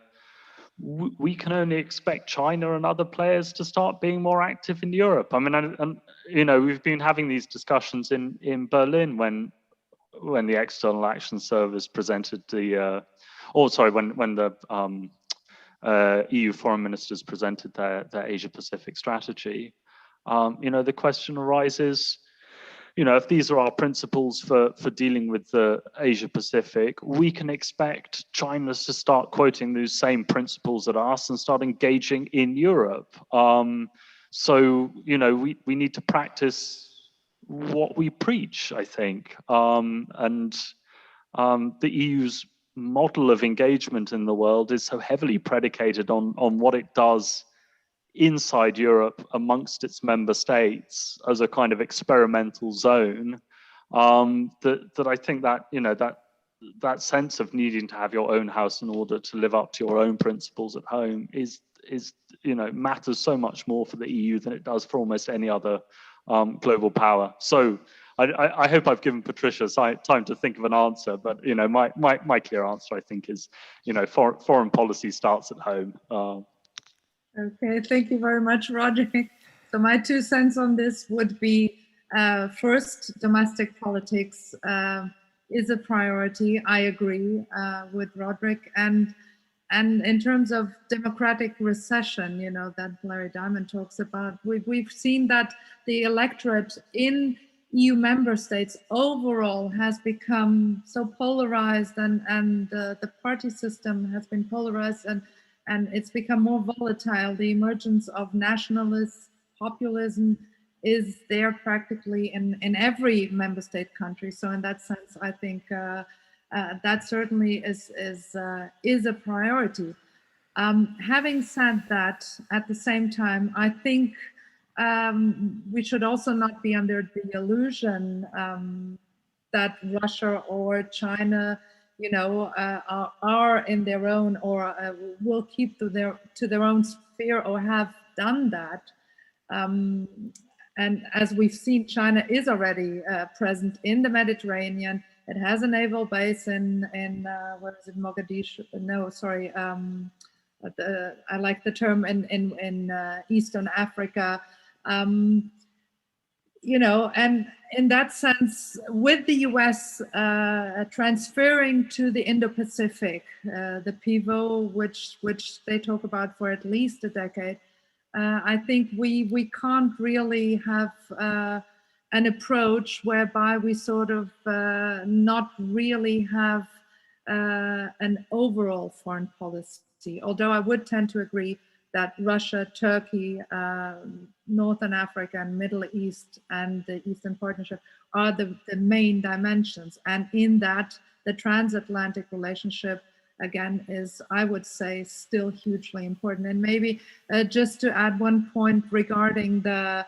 We can only expect China and other players to start being more active in Europe. I mean, and you know, we've been having these discussions in Berlin when the External Action Service presented the, when the EU foreign ministers presented their Asia Pacific strategy. You know, the question arises, you know, if these are our principles for dealing with the Asia Pacific, we can expect China to start quoting those same principles at us and start engaging in Europe. So, you know, we need to practice what we preach, I think. The EU's model of engagement in the world is so heavily predicated on what it does inside Europe amongst its member states as a kind of experimental zone, that I think that, you know, that sense of needing to have your own house in order to live up to your own principles at home is you know, matters so much more for the EU than it does for almost any other global power. So I hope I've given Patricia time to think of an answer, but you know, my clear answer, I think, is, you know, foreign policy starts at home. Okay, thank you very much, Roger. So my 2 cents on this would be, first, domestic politics is a priority. I agree with Roderick. And in terms of democratic recession, you know, that Larry Diamond talks about, we've seen that the electorate in EU member states overall has become so polarized, and the party system has been polarized, and it's become more volatile. The emergence of nationalist populism is there practically in every member state country. So in that sense, I think that certainly is a priority. Having said that, at the same time, I think we should also not be under the illusion that Russia or China, you know, are in their own, or will keep to their own sphere, or have done that. And as we've seen, China is already present in the Mediterranean. It has a naval base in what is it, Mogadishu? No, sorry. I like the term in Eastern Africa. You know, and in that sense, with the US transferring to the Indo-Pacific, the pivot, which they talk about for at least a decade, I think we can't really have an approach whereby we sort of not really have an overall foreign policy. Although I would tend to agree that Russia, Turkey, Northern Africa and Middle East and the Eastern Partnership are the main dimensions. And in that, the transatlantic relationship, again, is, I would say, still hugely important. And maybe just to add one point regarding the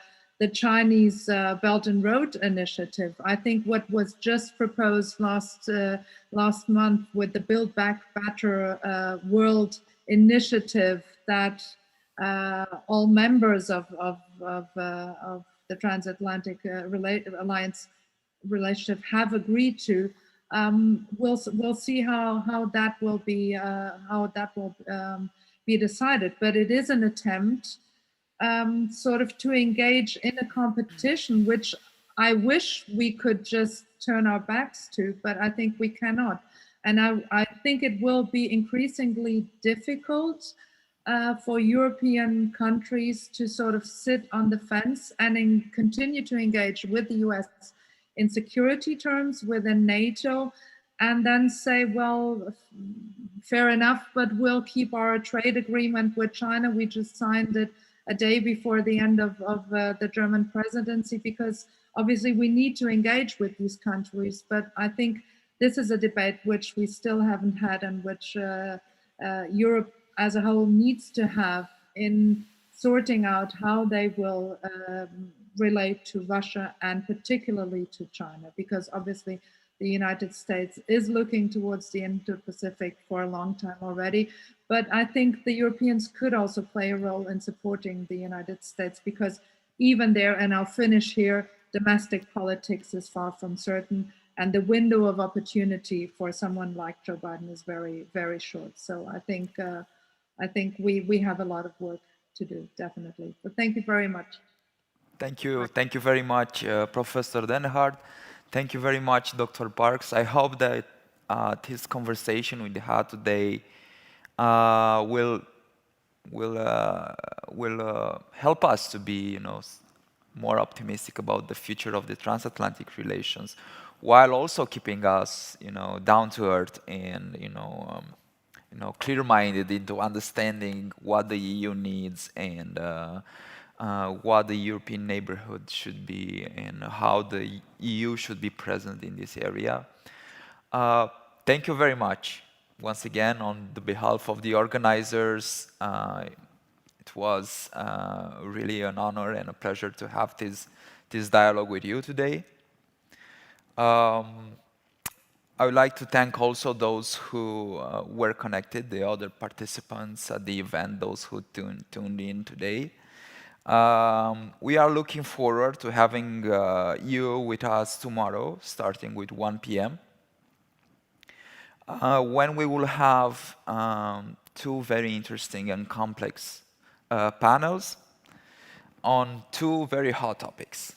Chinese Belt and Road Initiative, I think what was just proposed last month with the Build Back Better World Initiative, that all members of the transatlantic alliance relationship have agreed to. We'll see how that will be be decided. But it is an attempt, sort of, to engage in a competition, which I wish we could just turn our backs to, but I think we cannot. And I think it will be increasingly difficult for European countries to sort of sit on the fence and continue to engage with the US in security terms within NATO, and then say, well, fair enough, but we'll keep our trade agreement with China. We just signed it a day before the end of the German presidency, because obviously we need to engage with these countries. But I think this is a debate which we still haven't had, and which Europe as a whole needs to have in sorting out how they will relate to Russia and particularly to China, because obviously the United States is looking towards the Indo-Pacific for a long time already. But I think the Europeans could also play a role in supporting the United States, because even there, and I'll finish here, domestic politics is far from certain. and the window of opportunity for someone like Joe Biden is very, very short. So I think we have a lot of work to do, definitely. But thank you very much. Thank you very much, Professor Denhard. Thank you very much, Dr. Parks. I hope that this conversation we had today will help us to be, more optimistic about the future of the transatlantic relations, while also keeping us, down to earth and, clear-minded into understanding what the EU needs and what the European neighborhood should be and how the EU should be present in this area. Thank you very much. Once again, on the behalf of the organizers, it was really an honor and a pleasure to have this dialogue with you today. I would like to thank also those who were connected, the other participants at the event, those who tuned in today. We are looking forward to having you with us tomorrow, starting with 1 p.m. When we will have two very interesting and complex panels on two very hot topics.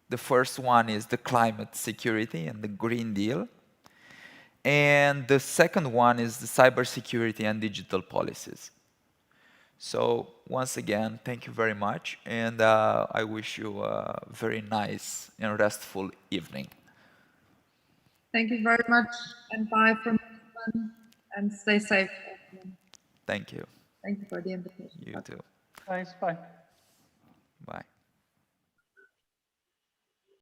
The first one is the climate security and the Green Deal. And the second one is the cybersecurity and digital policies. So once again, thank you very much. And I wish you a very nice and restful evening. Thank you very much, and bye from everyone, and stay safe. Thank you. Thank you for the invitation. You too. Thanks. Bye. Bye.